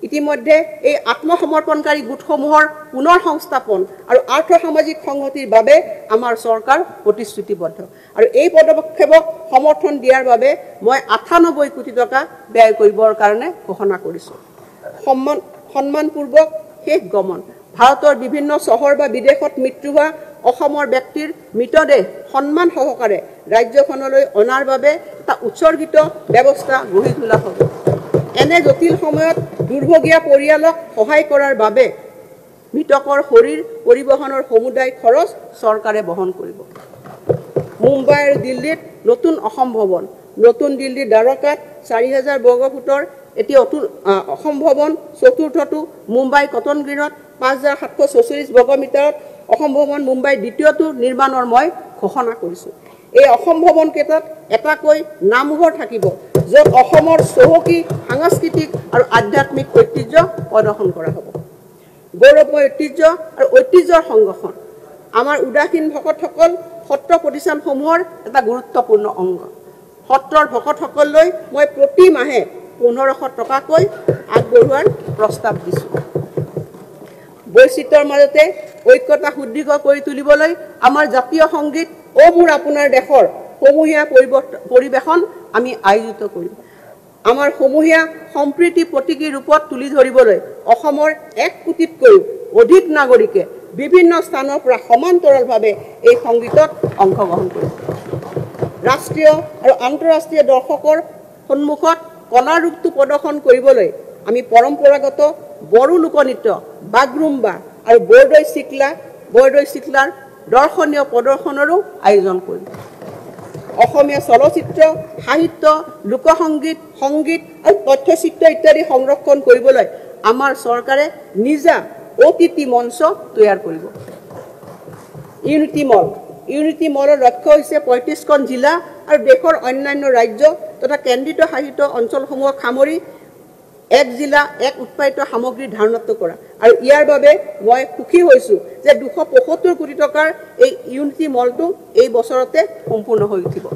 ইতিমধ্যে এই আত্মসমৰ্পণকাৰী গোটসমূহৰ পুনৰ সংস্থাপন আৰু আৰ্থ সামাজিক সংহতিৰ বাবে আমাৰ চৰকাৰ প্ৰতিশ্ৰুতিবদ্ধ আৰু এই পদক্ষেপক সমৰ্থন দিয়াৰ বাবে মই 98 কোটি টকা ব্যয় কৰিবৰ কাৰণে ঘোষণা কৰিছোঁ। সন্মানপূৰ্বক শেষ গমন। ভাৰতৰ বিভিন্ন চহৰ বা বিদেশত মৃত্যু হোৱা অসমৰ ব্যক্তিৰ মৃতদেহ সন্মান সহকাৰে ৰাজ্যখনলৈ অনাৰ বাবে এটা উৎসৰ্গিত ব্যৱস্থা গঢ়ি তোলা হ'ব। এনে জটিল সময়ত দুৰ্ভগীয়া পৰিয়ালক সহায় কৰাৰ বাবে মৃতকৰ শৰীৰ পৰিবহণৰ সমুদায় খৰচ চৰকাৰে বহন কৰিব। মুম্বাই আৰু দিল্লীত নতুন অসম ভৱন। নতুন দিল্লীৰ দ্বাৰকাত 4,000 বৰ্গফুটৰ এটি অসম ভৱন, চতুৰ্থটো মুম্বাই কটন গ্ৰীণত 5,744 বৰ্গমিটাৰত অসম ভৱন মুম্বাইৰ দ্বিতীয়টো নিৰ্মাণৰ মই ঘোষণা কৰিছোঁ। এই অসম ভৱন কেইটাত এটাকৈ নামঘৰ থাকিব, য'ত অসমৰ চহকী সাংস্কৃতিক আৰু আধ্যাত্মিক ঐতিহ্য প্ৰদৰ্শন কৰা হ'ব। গৌৰৱময় ঐতিহ্য আৰু ঐতিহ্যৰ সংৰক্ষণ আমাৰ উদাসীন ভকতসকল সত্ৰ প্ৰতিষ্ঠানসমূহৰ এটা গুৰুত্বপূৰ্ণ অংগ। সত্ৰৰ ভকতসকললৈ মই প্ৰতি মাহে 1,500 টকাকৈ আগবঢ়োৱাৰ প্ৰস্তাৱ দিছোঁ। বৈচিত্ৰৰ মাজতে ঐক্যতা সুদৃঢ় কৰি তুলিবলৈ আমাৰ জাতীয় সংগীত অ মোৰ আপোনাৰ দেশৰ সমূহীয়া পৰিৱেশন আমি আয়োজিত কৰিম। আমাৰ সমূহীয়া সম্প্ৰীতি প্ৰতীকী ৰূপত তুলি ধৰিবলৈ অসমৰ 1 কোটিতকৈও অধিক নাগৰিকে বিভিন্ন স্থানৰ পৰা সমান্তৰালভাৱে এই সংগীতত অংশগ্ৰহণ কৰিব। ৰাষ্ট্ৰীয় আৰু আন্তঃৰাষ্ট্ৰীয় দৰ্শকৰ সন্মুখত কলাৰ ৰূপটো প্ৰদৰ্শন কৰিবলৈ আমি পৰম্পৰাগত বড়ো লোকনৃত্য বাগৰুম্বা আৰু বৰদৈ চিকলাৰ দৰ্শনীয় প্ৰদৰ্শনৰো আয়োজন কৰিম। অসমীয়া চলচ্চিত্ৰ, সাহিত্য, লোকসংগীত, সংগীত আৰু তথ্যচিত্ৰ ইত্যাদি সংৰক্ষণ কৰিবলৈ আমাৰ চৰকাৰে নিজা OTT মঞ্চ তৈয়াৰ কৰিব। ইউনিটি মলৰ লক্ষ্য হৈছে 35খন জিলা আৰু দেশৰ অন্যান্য ৰাজ্য তথা কেন্দ্ৰীয় শাসিত অঞ্চলসমূহক সামৰি 1 জিলা 1 উৎপাদিত সামগ্ৰী ধাৰণাত্ব কৰা আৰু ইয়াৰ বাবে মই সুখী হৈছোঁ যে 275 কোটি টকাৰ এই ইউনিটি মলটো এই বছৰতে সম্পূৰ্ণ হৈ উঠিব।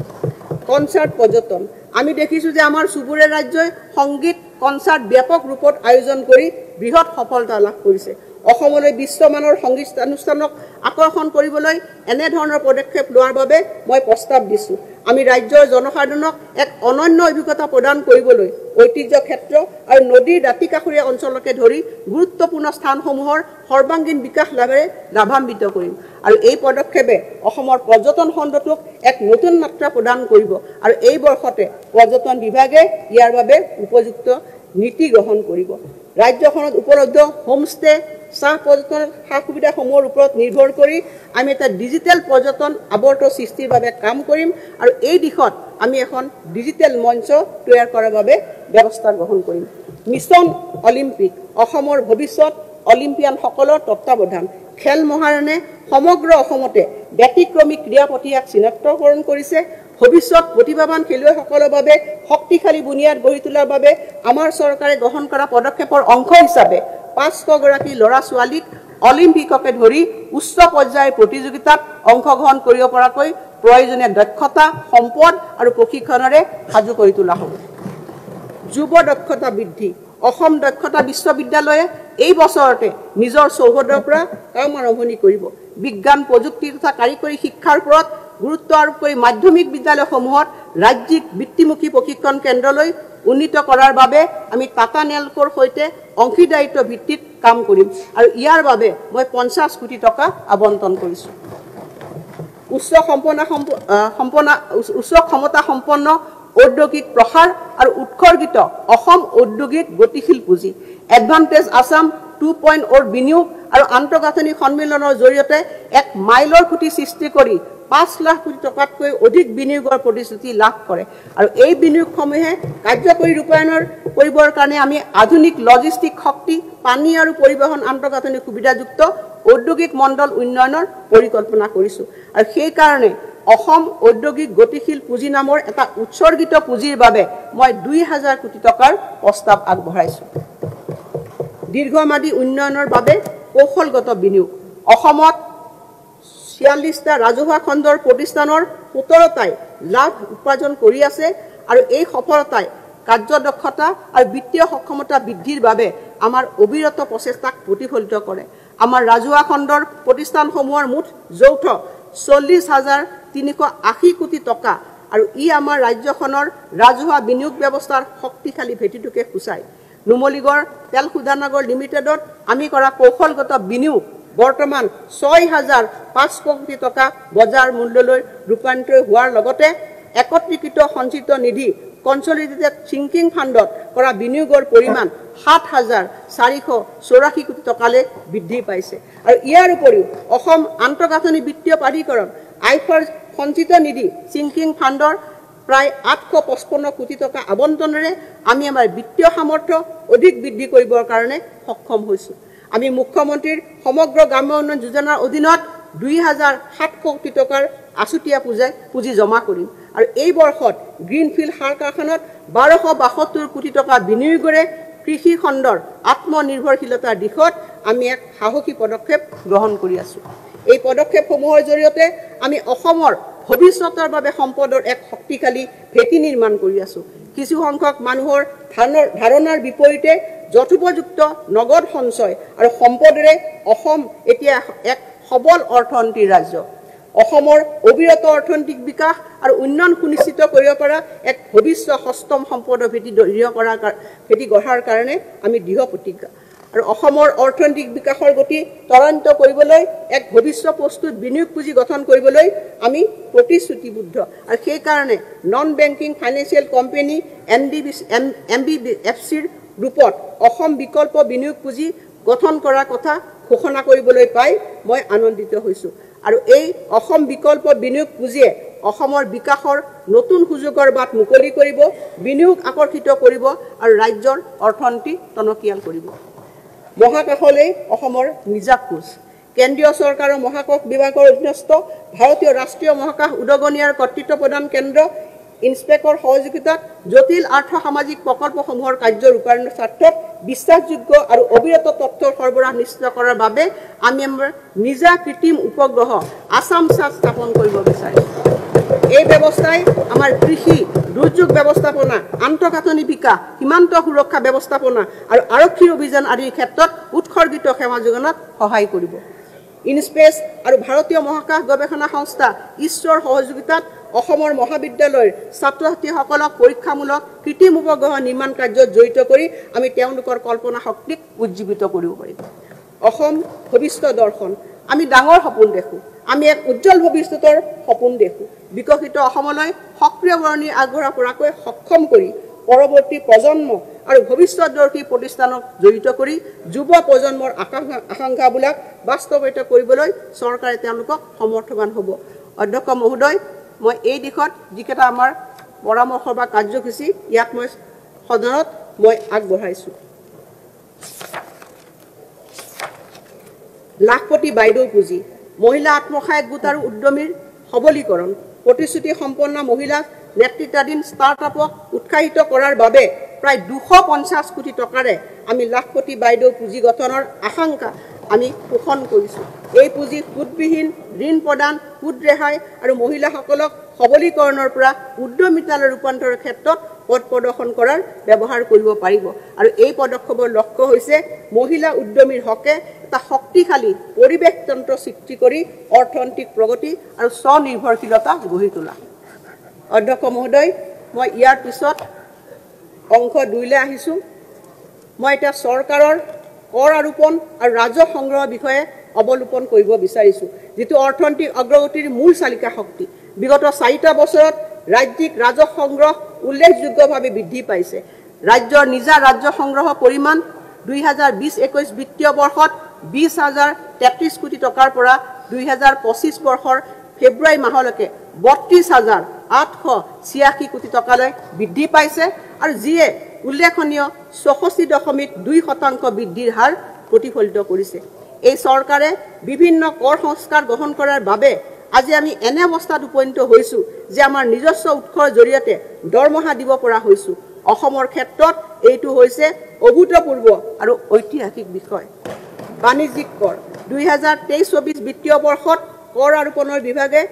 কনচাৰ্ট পৰ্যটন। আমি দেখিছোঁ যে আমাৰ চুবুৰীয়া ৰাজ্যই সংগীত কনচাৰ্ট ব্যাপক ৰূপত আয়োজন কৰি বৃহৎ সফলতা লাভ কৰিছে। অসমলৈ বিশ্বমানৰ সংগীতানুষ্ঠানক আকৰ্ষণ কৰিবলৈ এনেধৰণৰ পদক্ষেপ লোৱাৰ বাবে মই প্ৰস্তাৱ দিছোঁ। আমি ৰাজ্যৰ জনসাধাৰণক এক অনন্য অভিজ্ঞতা প্ৰদান কৰিবলৈ ঐতিহ্য ক্ষেত্ৰ আৰু নদীৰ দাঁতিকাষৰীয়া অঞ্চলকে ধৰি গুৰুত্বপূৰ্ণ স্থানসমূহৰ সৰ্বাংগীন বিকাশ লাভেৰে লাভান্বিত কৰিম আৰু এই পদক্ষেপে অসমৰ পৰ্যটন খণ্ডটোক এক নতুন মাত্ৰা প্ৰদান কৰিব আৰু এই বৰ্ষতে পৰ্যটন বিভাগে ইয়াৰ বাবে উপযুক্ত নীতি গ্ৰহণ কৰিব। ৰাজ্যখনত উপলব্ধ হোমষ্টে, চাহ পৰ্যটনৰ সা সুবিধাসমূহৰ ওপৰত নিৰ্ভৰ কৰি আমি এটা ডিজিটেল পৰ্যটন আৱৰ্ত সৃষ্টিৰ বাবে কাম কৰিম আৰু এই দিশত আমি এখন ডিজিটেল মঞ্চ তৈয়াৰ কৰাৰ বাবে ব্যৱস্থা গ্ৰহণ কৰিম। মিছন অলিম্পিক অসমৰ ভৱিষ্যত অলিম্পিয়ানসকলৰ তত্ত্বাৱধান খেল মহাৰণে সমগ্ৰ অসমতে ব্যতিক্ৰমী ক্ৰীড়া প্ৰতিভাক চিনাক্তকৰণ কৰিছে। ভৱিষ্যত প্ৰতিভাৱান খেলুৱৈসকলৰ বাবে শক্তিশালী বুনিয়াদ গঢ়ি তোলাৰ বাবে আমাৰ চৰকাৰে গ্ৰহণ কৰা পদক্ষেপৰ অংশ হিচাপে 500 গৰাকী ল'ৰা ছোৱালীক অলিম্পিককে ধৰি উচ্চ পৰ্যায়ৰ প্ৰতিযোগিতাত অংশগ্ৰহণ কৰিব পৰাকৈ প্ৰয়োজনীয় দক্ষতা সম্পদ আৰু প্ৰশিক্ষণৰে সাজু কৰি তোলা হ'ব। যুৱ দক্ষতা বৃদ্ধি অসম দক্ষতা বিশ্ববিদ্যালয়ে এই বছৰতে নিজৰ চৌহদৰ পৰা কাম আৰম্ভণি কৰিব। বিজ্ঞান প্ৰযুক্তি তথা কাৰিকৰী শিক্ষাৰ ওপৰত গুৰুত্ব আৰোপ কৰি মাধ্যমিক বিদ্যালয়সমূহত ৰাজ্যিক বৃত্তিমুখী প্ৰশিক্ষণ কেন্দ্ৰলৈ উন্নীত কৰাৰ বাবে আমি টাটা নেলকৰ সৈতে অংশীদাৰিত্ব ভিত্তিত কাম কৰিম আৰু ইয়াৰ বাবে মই 50 কোটি টকা আবণ্টন কৰিছোঁ। উচ্চ ক্ষমতা সম্পন্ন ঔদ্যোগিক প্ৰসাৰ আৰু উৎসৰ্গিত অসম ঔদ্যোগিক গতিশীল পুঁজি এডভান্টেজ আসাম 2.0 বিনিয়োগ আৰু আন্তঃগাঁথনি সন্মিলনৰ জৰিয়তে এক মাইলৰ খুঁটি সৃষ্টি কৰি 5 লাখ কোটি টকাতকৈ অধিক বিনিয়োগৰ প্ৰতিশ্ৰুতি লাভ কৰে আৰু এই বিনিয়োগসমূহে কাৰ্যকৰী ৰূপায়ণৰ কৰিবৰ কাৰণে আমি আধুনিক লজিষ্টিক শক্তি পানী আৰু পৰিবহণ আন্তঃগাঁথনি সুবিধাযুক্ত ঔদ্যোগিক মণ্ডল উন্নয়নৰ পৰিকল্পনা কৰিছোঁ আৰু সেই কাৰণে অসম ঔদ্যোগিক গতিশীল পুঁজি নামৰ এটা উৎসৰ্গিত পুঁজিৰ বাবে মই 2000 কোটি টকাৰ প্ৰস্তাৱ আগবঢ়াইছোঁ। দীৰ্ঘম্যাদী উন্নয়নৰ বাবে কৌশলগত বিনিয়োগ অসমত 46টা ৰাজহুৱা খণ্ডৰ প্ৰতিষ্ঠানৰ 17টাই লাভ উপাৰ্জন কৰি আছে আৰু এই সফলতাই কাৰ্যদক্ষতা আৰু বিত্তীয় সক্ষমতা বৃদ্ধিৰ বাবে আমাৰ অবিৰত প্ৰচেষ্টাক প্ৰতিফলিত কৰে। আমাৰ ৰাজহুৱা খণ্ডৰ প্ৰতিষ্ঠানসমূহৰ মুঠ যৌথ 40,380 কোটি টকা আৰু ই আমাৰ ৰাজ্যখনৰ ৰাজহুৱা বিনিয়োগ ব্যৱস্থাৰ শক্তিশালী ভেটিটোকে সূচায়। নুমলীগড় তেল শোধনাগাৰ লিমিটেডত আমি কৰা কৌশলগত বিনিয়োগ বৰ্তমান 6,500 কোটি টকা বজাৰ মূল্যলৈ ৰূপান্তৰিত হোৱাৰ লগতে একত্ৰীকৃত সঞ্চিত নিধি কনচলিডেটেড থিংকিং ফাণ্ডত কৰা বিনিয়োগৰ পৰিমাণ 7,484 কোটি টকালৈ বৃদ্ধি পাইছে আৰু ইয়াৰ উপৰিও অসম আন্তঃগাঁথনি বিত্তীয় প্ৰাধিকৰণ আইফাৰ সঞ্চিত নিধি থিংকিং ফাণ্ডৰ প্ৰায় 855 কোটি টকা আবণ্টনেৰে আমি আমাৰ বিত্তীয় সামৰ্থ্য অধিক বৃদ্ধি কৰিবৰ কাৰণে সক্ষম হৈছোঁ। আমি মুখ্যমন্ত্ৰীৰ সমগ্ৰ গ্ৰাম্য উন্নয়ন যোজনাৰ অধীনত 2,700 কোটি টকাৰ আছুতীয়া পুঁজি জমা কৰিম আৰু এই বৰ্ষত গ্ৰীণফিল্ড সাৰ কাৰখানাত 1272 কোটি টকা বিনিয়োগেৰে কৃষি খণ্ডৰ আত্মনিৰ্ভৰশীলতাৰ দিশত আমি এক সাহসী পদক্ষেপ গ্ৰহণ কৰি আছোঁ। এই পদক্ষেপসমূহৰ জৰিয়তে আমি অসমৰ ভৱিষ্যতৰ বাবে সম্পদৰ এক শক্তিশালী ভেটি নিৰ্মাণ কৰি আছোঁ। কিছু সংখ্যক মানুহৰ ধাৰণাৰ বিপৰীতে যথোপযুক্ত নগদ সঞ্চয় আৰু সম্পদৰে অসম এতিয়া এক সবল অৰ্থনীতিৰ ৰাজ্য। অসমৰ অবিৰত অৰ্থনৈতিক বিকাশ আৰু উন্নয়ন সুনিশ্চিত কৰিব পৰা এক ভৱিষ্যত সষ্টম সম্পদৰ ভেটি গঢ়াৰ কাৰণে আমি দৃঢ় প্ৰতিজ্ঞ আৰু অসমৰ অৰ্থনৈতিক বিকাশৰ গতি ত্বৰান্বিত কৰিবলৈ এক ভৱিষ্যত প্ৰস্তুত বিনিয়োগ পুঁজি গঠন কৰিবলৈ আমি প্ৰতিশ্ৰুতিবদ্ধ আৰু সেই কাৰণে নন বেংকিং ফাইনেন্সিয়েল কোম্পানী NBFCৰ ৰূপত অসম বিকল্প বিনিয়োগ পুঁজি গঠন কৰাৰ কথা ঘোষণা কৰিবলৈ পাই মই আনন্দিত হৈছোঁ আৰু এই অসম বিকল্প বিনিয়োগ পুঁজিয়ে অসমৰ বিকাশৰ নতুন সুযোগৰ বাট মুকলি কৰিব, বিনিয়োগ আকৰ্ষিত কৰিব আৰু ৰাজ্যৰ অৰ্থনীতি টনকিয়াল কৰিব। মহাকাশলৈ অসমৰ নিজা খোজ কেন্দ্ৰীয় চৰকাৰৰ মহাকাশ বিভাগৰ অধীনস্থ ভাৰতীয় ৰাষ্ট্ৰীয় মহাকাশ উদগনি আৰু কৰ্তৃত্ব প্ৰদান কেন্দ্ৰ ইনস্পেকৰ সহযোগিতাত জটিল আৰ্থ সামাজিক প্ৰকল্পসমূহৰ কাৰ্য ৰূপায়ণৰ স্বাৰ্থত বিশ্বাসযোগ্য আৰু অবিৰত তথ্যৰ সৰবৰাহ নিশ্চিত কৰাৰ বাবে আমি আমাৰ নিজা কৃত্ৰিম উপগ্ৰহ আসামসাট স্থাপন কৰিব বিচাৰিছোঁ। এই ব্যৱস্থাই আমাৰ কৃষি দুৰ্যোগ ব্যৱস্থাপনা আন্তঃগাঁথনি বিকাশ সীমান্ত সুৰক্ষা ব্যৱস্থাপনা আৰু আৰক্ষীৰ অভিযান আদিৰ ক্ষেত্ৰত উৎসৰ্গিত সেৱা যোগানত সহায় কৰিব। ইনস্পেচ আৰু ভাৰতীয় মহাকাশ গৱেষণা সংস্থা ইছৰোৰ সহযোগিতাত অসমৰ মহাবিদ্যালয়ৰ ছাত্ৰ ছাত্ৰীসকলক পৰীক্ষামূলক কৃত্ৰিম উপগ্ৰহ নিৰ্মাণ কাৰ্যত জড়িত কৰি আমি তেওঁলোকৰ কল্পনা শক্তিক উজ্জীৱিত কৰিব পাৰিম। অসম ভৱিষ্যত দৰ্শন আমি ডাঙৰ সপোন দেখোঁ, আমি এক উজ্জ্বল ভৱিষ্যতৰ সপোন দেখোঁ। বিকশিত অসমলৈ সক্ৰিয় বৰণী আগবঢ়া পৰাকৈ সক্ষম কৰি পৰৱৰ্তী প্ৰজন্ম আৰু ভৱিষ্যতদৰ্শী প্ৰতিষ্ঠানক জড়িত কৰি যুৱ প্ৰজন্মৰ আকাংক্ষাবিলাক বাস্তৱায়িত কৰিবলৈ চৰকাৰে তেওঁলোকক সমৰ্থবান হ'ব। অধ্যক্ষ মহোদয়, মই এই দিশত যিকেইটা আমাৰ পৰামৰ্শ বা কাৰ্যসূচী ইয়াত মই সদনত মই আগবঢ়াইছোঁ। লাখপতি বাইদেউ পুঁজি, মহিলা আত্মসহায়ক গোট আৰু উদ্যমীৰ সবলীকৰণ, প্ৰতিশ্ৰুতি সম্পন্ন মহিলা নেতৃত্বাধীন ষ্টাৰ্টআপক উৎসাহিত কৰাৰ বাবে প্ৰায় 250 কোটি টকাৰে আমি লাখপতি বাইদেউ পুঁজি গঠনৰ আকাংক্ষা আমি পোষণ কৰিছোঁ। এই পুঁজি সুদবিহীন ঋণ প্ৰদান, সুদ ৰেহাই আৰু মহিলাসকলক সবলীকৰণৰ পৰা উদ্যমিতালৈ ৰূপান্তৰৰ ক্ষেত্ৰত পথ প্ৰদৰ্শন কৰাৰ ব্যৱহাৰ কৰিব পাৰিব। আৰু এই পদক্ষেপৰ লক্ষ্য হৈছে মহিলা উদ্যমীৰ হকে এটা শক্তিশালী পৰিৱেশ তন্ত্ৰ সৃষ্টি কৰি অৰ্থনৈতিক প্ৰগতি আৰু স্বনিৰ্ভৰশীলতা গঢ়ি তোলা। অধ্যক্ষ মহোদয়, মই ইয়াৰ পিছত অংশ 2লৈ আহিছোঁ। মই এতিয়া চৰকাৰৰ কৰ আৰোপণ আৰু ৰাজহ সংগ্ৰহৰ বিষয়ে অৱলোকন কৰিব বিচাৰিছোঁ, যিটো অৰ্থনৈতিক অগ্ৰগতিৰ মূল চালিকা শক্তি। বিগত 4টা বছৰত ৰাজ্যিক ৰাজহ সংগ্ৰহ উল্লেখযোগ্যভাৱে বৃদ্ধি পাইছে। ৰাজ্যৰ নিজা ৰাজহ সংগ্ৰহৰ পৰিমাণ 2020-21 বিত্তীয় বৰ্ষত 20,033 কোটি টকাৰ পৰা 2025 বৰ্ষৰ ফেব্ৰুৱাৰী মাহলৈকে 32,886 কোটি টকালৈ বৃদ্ধি পাইছে, আৰু যিয়ে উল্লেখনীয় 64.2% বৃদ্ধিৰ হাৰ প্ৰতিফলিত কৰিছে। এই চৰকাৰে বিভিন্ন কৰ সংস্কাৰ গ্ৰহণ কৰাৰ বাবে আজি আমি এনে অৱস্থাত উপনীত হৈছোঁ যে আমাৰ নিজস্ব উৎসৰ জৰিয়তে দৰমহা দিব পৰা হৈছোঁ। অসমৰ ক্ষেত্ৰত এইটো হৈছে অভূতপূৰ্ব আৰু ঐতিহাসিক বিষয়। বাণিজ্যিক কৰ, 2023-24 বিত্তীয় বৰ্ষত কৰ আৰোপণৰ বিভাগে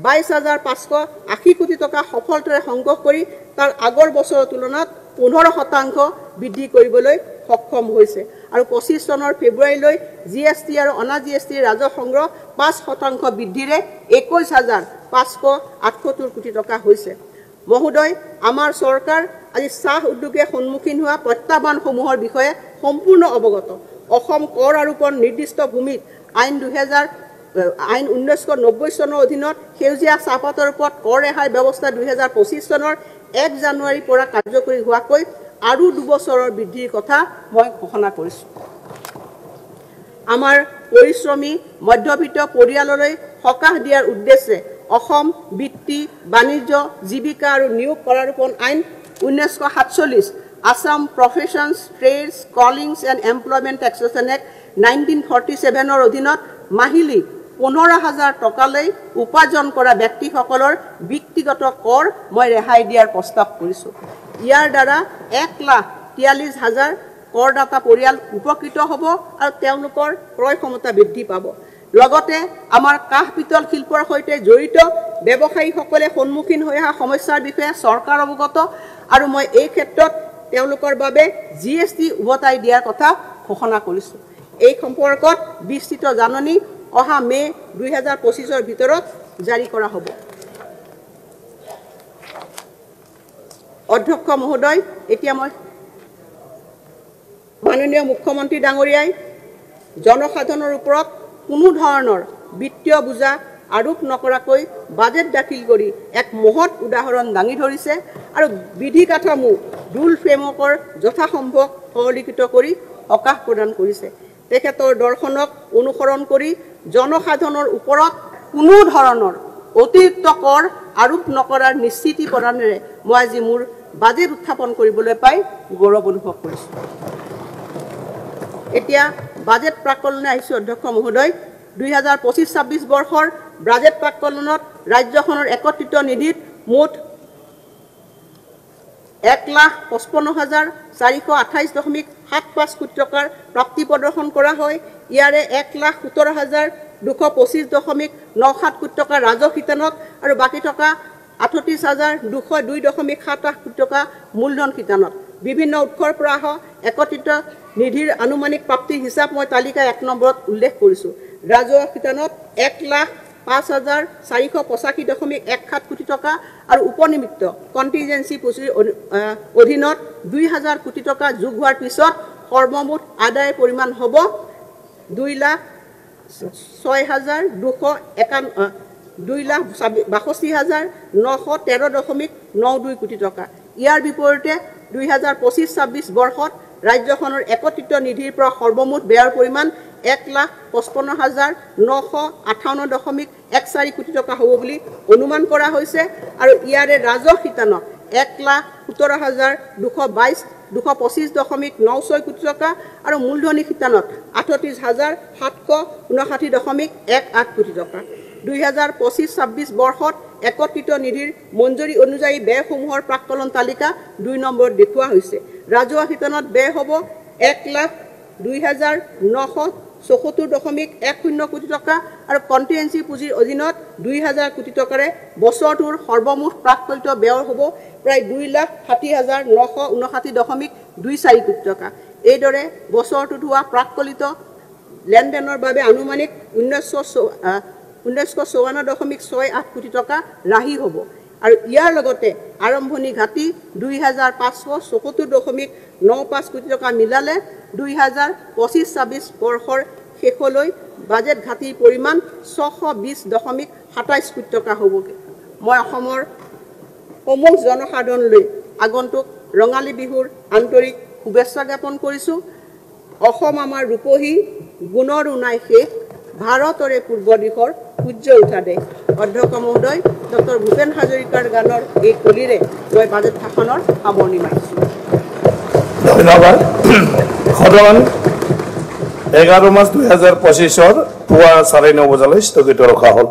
22,580 কোটি টকা সফলতাৰে সংগ্ৰহ কৰি তাৰ আগৰ বছৰৰ তুলনাত 15% বৃদ্ধি কৰিবলৈ সক্ষম হৈছে। আৰু 25 চনৰ ফেব্ৰুৱাৰীলৈ GST আৰু অনা GST ৰাজহ সংগ্ৰহ 5% বৃদ্ধিৰে 21,578 কোটি টকা হৈছে। মহোদয়, আমাৰ চৰকাৰ আজি চাহ উদ্যোগে সন্মুখীন হোৱা প্ৰত্যাহ্বানসমূহৰ বিষয়ে সম্পূৰ্ণ অৱগত। অসম কৰ আৰোপণ নিৰ্দিষ্ট ভূমিত আইন 1990 চনৰ অধীনত সেউজীয়া চাহপাতৰ ওপৰত কৰ ৰেহাই ব্যৱস্থা 2025 চনৰ 1 জানুৱাৰীৰ পৰা কাৰ্যকৰী হোৱাকৈ আৰু 2 বছৰৰ বৃদ্ধিৰ কথা মই ঘোষণা কৰিছোঁ। আমাৰ পৰিশ্ৰমী মধ্যবিত্ত পৰিয়াললৈ সকাহ দিয়াৰ উদ্দেশ্যে অসম বৃত্তি, বাণিজ্য, জীৱিকা আৰু নিয়োগ কৰাৰোপণ আইন 1947, Assam professions, trades, callings and employment taxation act 1947ৰ অধীনত মাহিলী 15,000 টকালৈ উপাৰ্জন কৰা ব্যক্তিসকলৰ ব্যক্তিগত কৰ মই ৰেহাই দিয়াৰ প্ৰস্তাৱ কৰিছোঁ। ইয়াৰ দ্বাৰা 1,43,000 কৰদাতা পৰিয়াল উপকৃত হ'ব আৰু তেওঁলোকৰ ক্ৰয় ক্ষমতা বৃদ্ধি পাব। লগতে আমাৰ কাঁহ পিতল শিল্পৰ সৈতে জড়িত ব্যৱসায়ীসকলে সন্মুখীন হৈ অহা সমস্যাৰ বিষয়ে চৰকাৰ অৱগত, আৰু মই এই ক্ষেত্ৰত তেওঁলোকৰ বাবে GST উভতাই দিয়াৰ কথা ঘোষণা কৰিছোঁ। এই সম্পৰ্কত বিস্তৃত জাননী অহা মে' 2025ৰ ভিতৰত জাৰি কৰা হ'ব। অধ্যক্ষ মহোদয়, এতিয়া মই মাননীয় মুখ্যমন্ত্ৰী ডাঙৰীয়াই জনসাধাৰণৰ ওপৰত কোনো ধৰণৰ বিত্তীয় বোজা আৰোপ নকৰাকৈ বাজেট দাখিল কৰি এক মহৎ উদাহৰণ দাঙি ধৰিছে আৰু বিধি কাঠামো ৰুল ফ্ৰেমৱৰ্কৰ যথাসম্ভৱ সৰলীকৃত কৰি সকাহ প্ৰদান কৰিছে। তেখেতৰ দৰ্শনক অনুসৰণ কৰি জনসাধাৰণৰ ওপৰত কোনো ধৰণৰ অতিৰিক্ত কৰ আৰোপ নকৰাৰ নিশ্চিতি প্ৰদানেৰে মই আজি মোৰ বাজেট উত্থাপন কৰিবলৈ পাই গৌৰৱ অনুভৱ কৰিছোঁ। এতিয়া বাজেট প্ৰাকলনে আহিছোঁ। অধ্যক্ষ মহোদয়, 2025-26 বৰ্ষৰ বাজেট প্ৰাকলনত ৰাজ্যখনৰ একত্ৰিত নিধিত মুঠ 1,55,428.75 কোটি টকাৰ প্ৰাপ্তি প্ৰদৰ্শন কৰা হয়। ইয়াৰে 1,17,225.97 কোটি টকা ৰাজহ শিতানত আৰু বাকী টকা 38,202.78 কোটি টকা মূলধন শিতানত। বিভিন্ন উৎসৰ পৰা অহা একত্ৰিত নিধিৰ আনুমানিক প্ৰাপ্তিৰ হিচাপ মই তালিকা 1 নম্বৰত উল্লেখ কৰিছোঁ। ৰাজহ শিতানত 1,05,485.17 কোটি টকা আৰু উপনিমিত্ত কণ্টিনজেঞ্চি পুঁজিৰ অধীনত 2,000 কোটি টকা যোগ হোৱাৰ পিছত সৰ্বমুঠ আদায়ৰ পৰিমাণ হ'ব 2,62,913.92 কোটি টকা। ইয়াৰ বিপৰীতে 2025-26 বৰ্ষত ৰাজ্যখনৰ একত্ৰিত নিধিৰ পৰা সৰ্বমুঠ ব্যয়ৰ পৰিমাণ 1,55,958.14 কোটি টকা হ'ব বুলি অনুমান কৰা হৈছে আৰু ইয়াৰে ৰাজহ শিতানত 1,17,225.96 কোটি টকা আৰু মূলধনী শিতানত 38,759.18 কোটি টকা 2025-26 বৰ্ষত একত্ৰিত নিধিৰ মঞ্জুৰি অনুযায়ী ব্যয়সমূহৰ প্ৰাক্কলন তালিকা 2 নম্বৰত দেখুওৱা হৈছে ৰাজহুৱা শিতানত ব্যয় হ'ব 1,02,974.10 কোটি টকা আৰু কন্টিজেন্সি পুঁজিৰ অধীনত 2,000 কোটি টকাৰে বছৰটোৰ সৰ্বমুঠ প্ৰাক্কলিত ব্যয় হ'ব প্ৰায় 2,60,959.24 কোটি টকা এইদৰে বছৰটোত হোৱা প্ৰাক্কলিত লেনদেনৰ বাবে আনুমানিক 1954.68 কোটি টকা ৰাহি হ'ব আৰু ইয়াৰ লগতে আৰম্ভণি ঘাটি 2,574.95 কোটি টকা মিলালে 2025-26 বৰ্ষৰ শেষলৈ বাজেট ঘাটিৰ পৰিমাণ 620.27 কোটি টকা হ'বগে মই অসমৰ সমূহ জনসাধাৰণলৈ আগন্তুক ৰঙালী বিহুৰ আন্তৰিক শুভেচ্ছা জ্ঞাপন কৰিছোঁ অসম আমাৰ ৰূপহী গুণৰ উনাই শেষ ভাৰতৰে পূৰ্ব দিশৰ সূৰ্য উঠা দেশ অধ্যক্ষ মহোদয় ডক্টৰ ভূপেন হাজৰিকাৰ গানৰ এই কলিৰে মই বাজেট ভাষণৰ সামৰণি মাৰিছোঁ ধন্যবাদ সদন 11 মাৰ্চ 2025 পুৱা 9:30 বজালৈ স্থগিত ৰখা হ'ল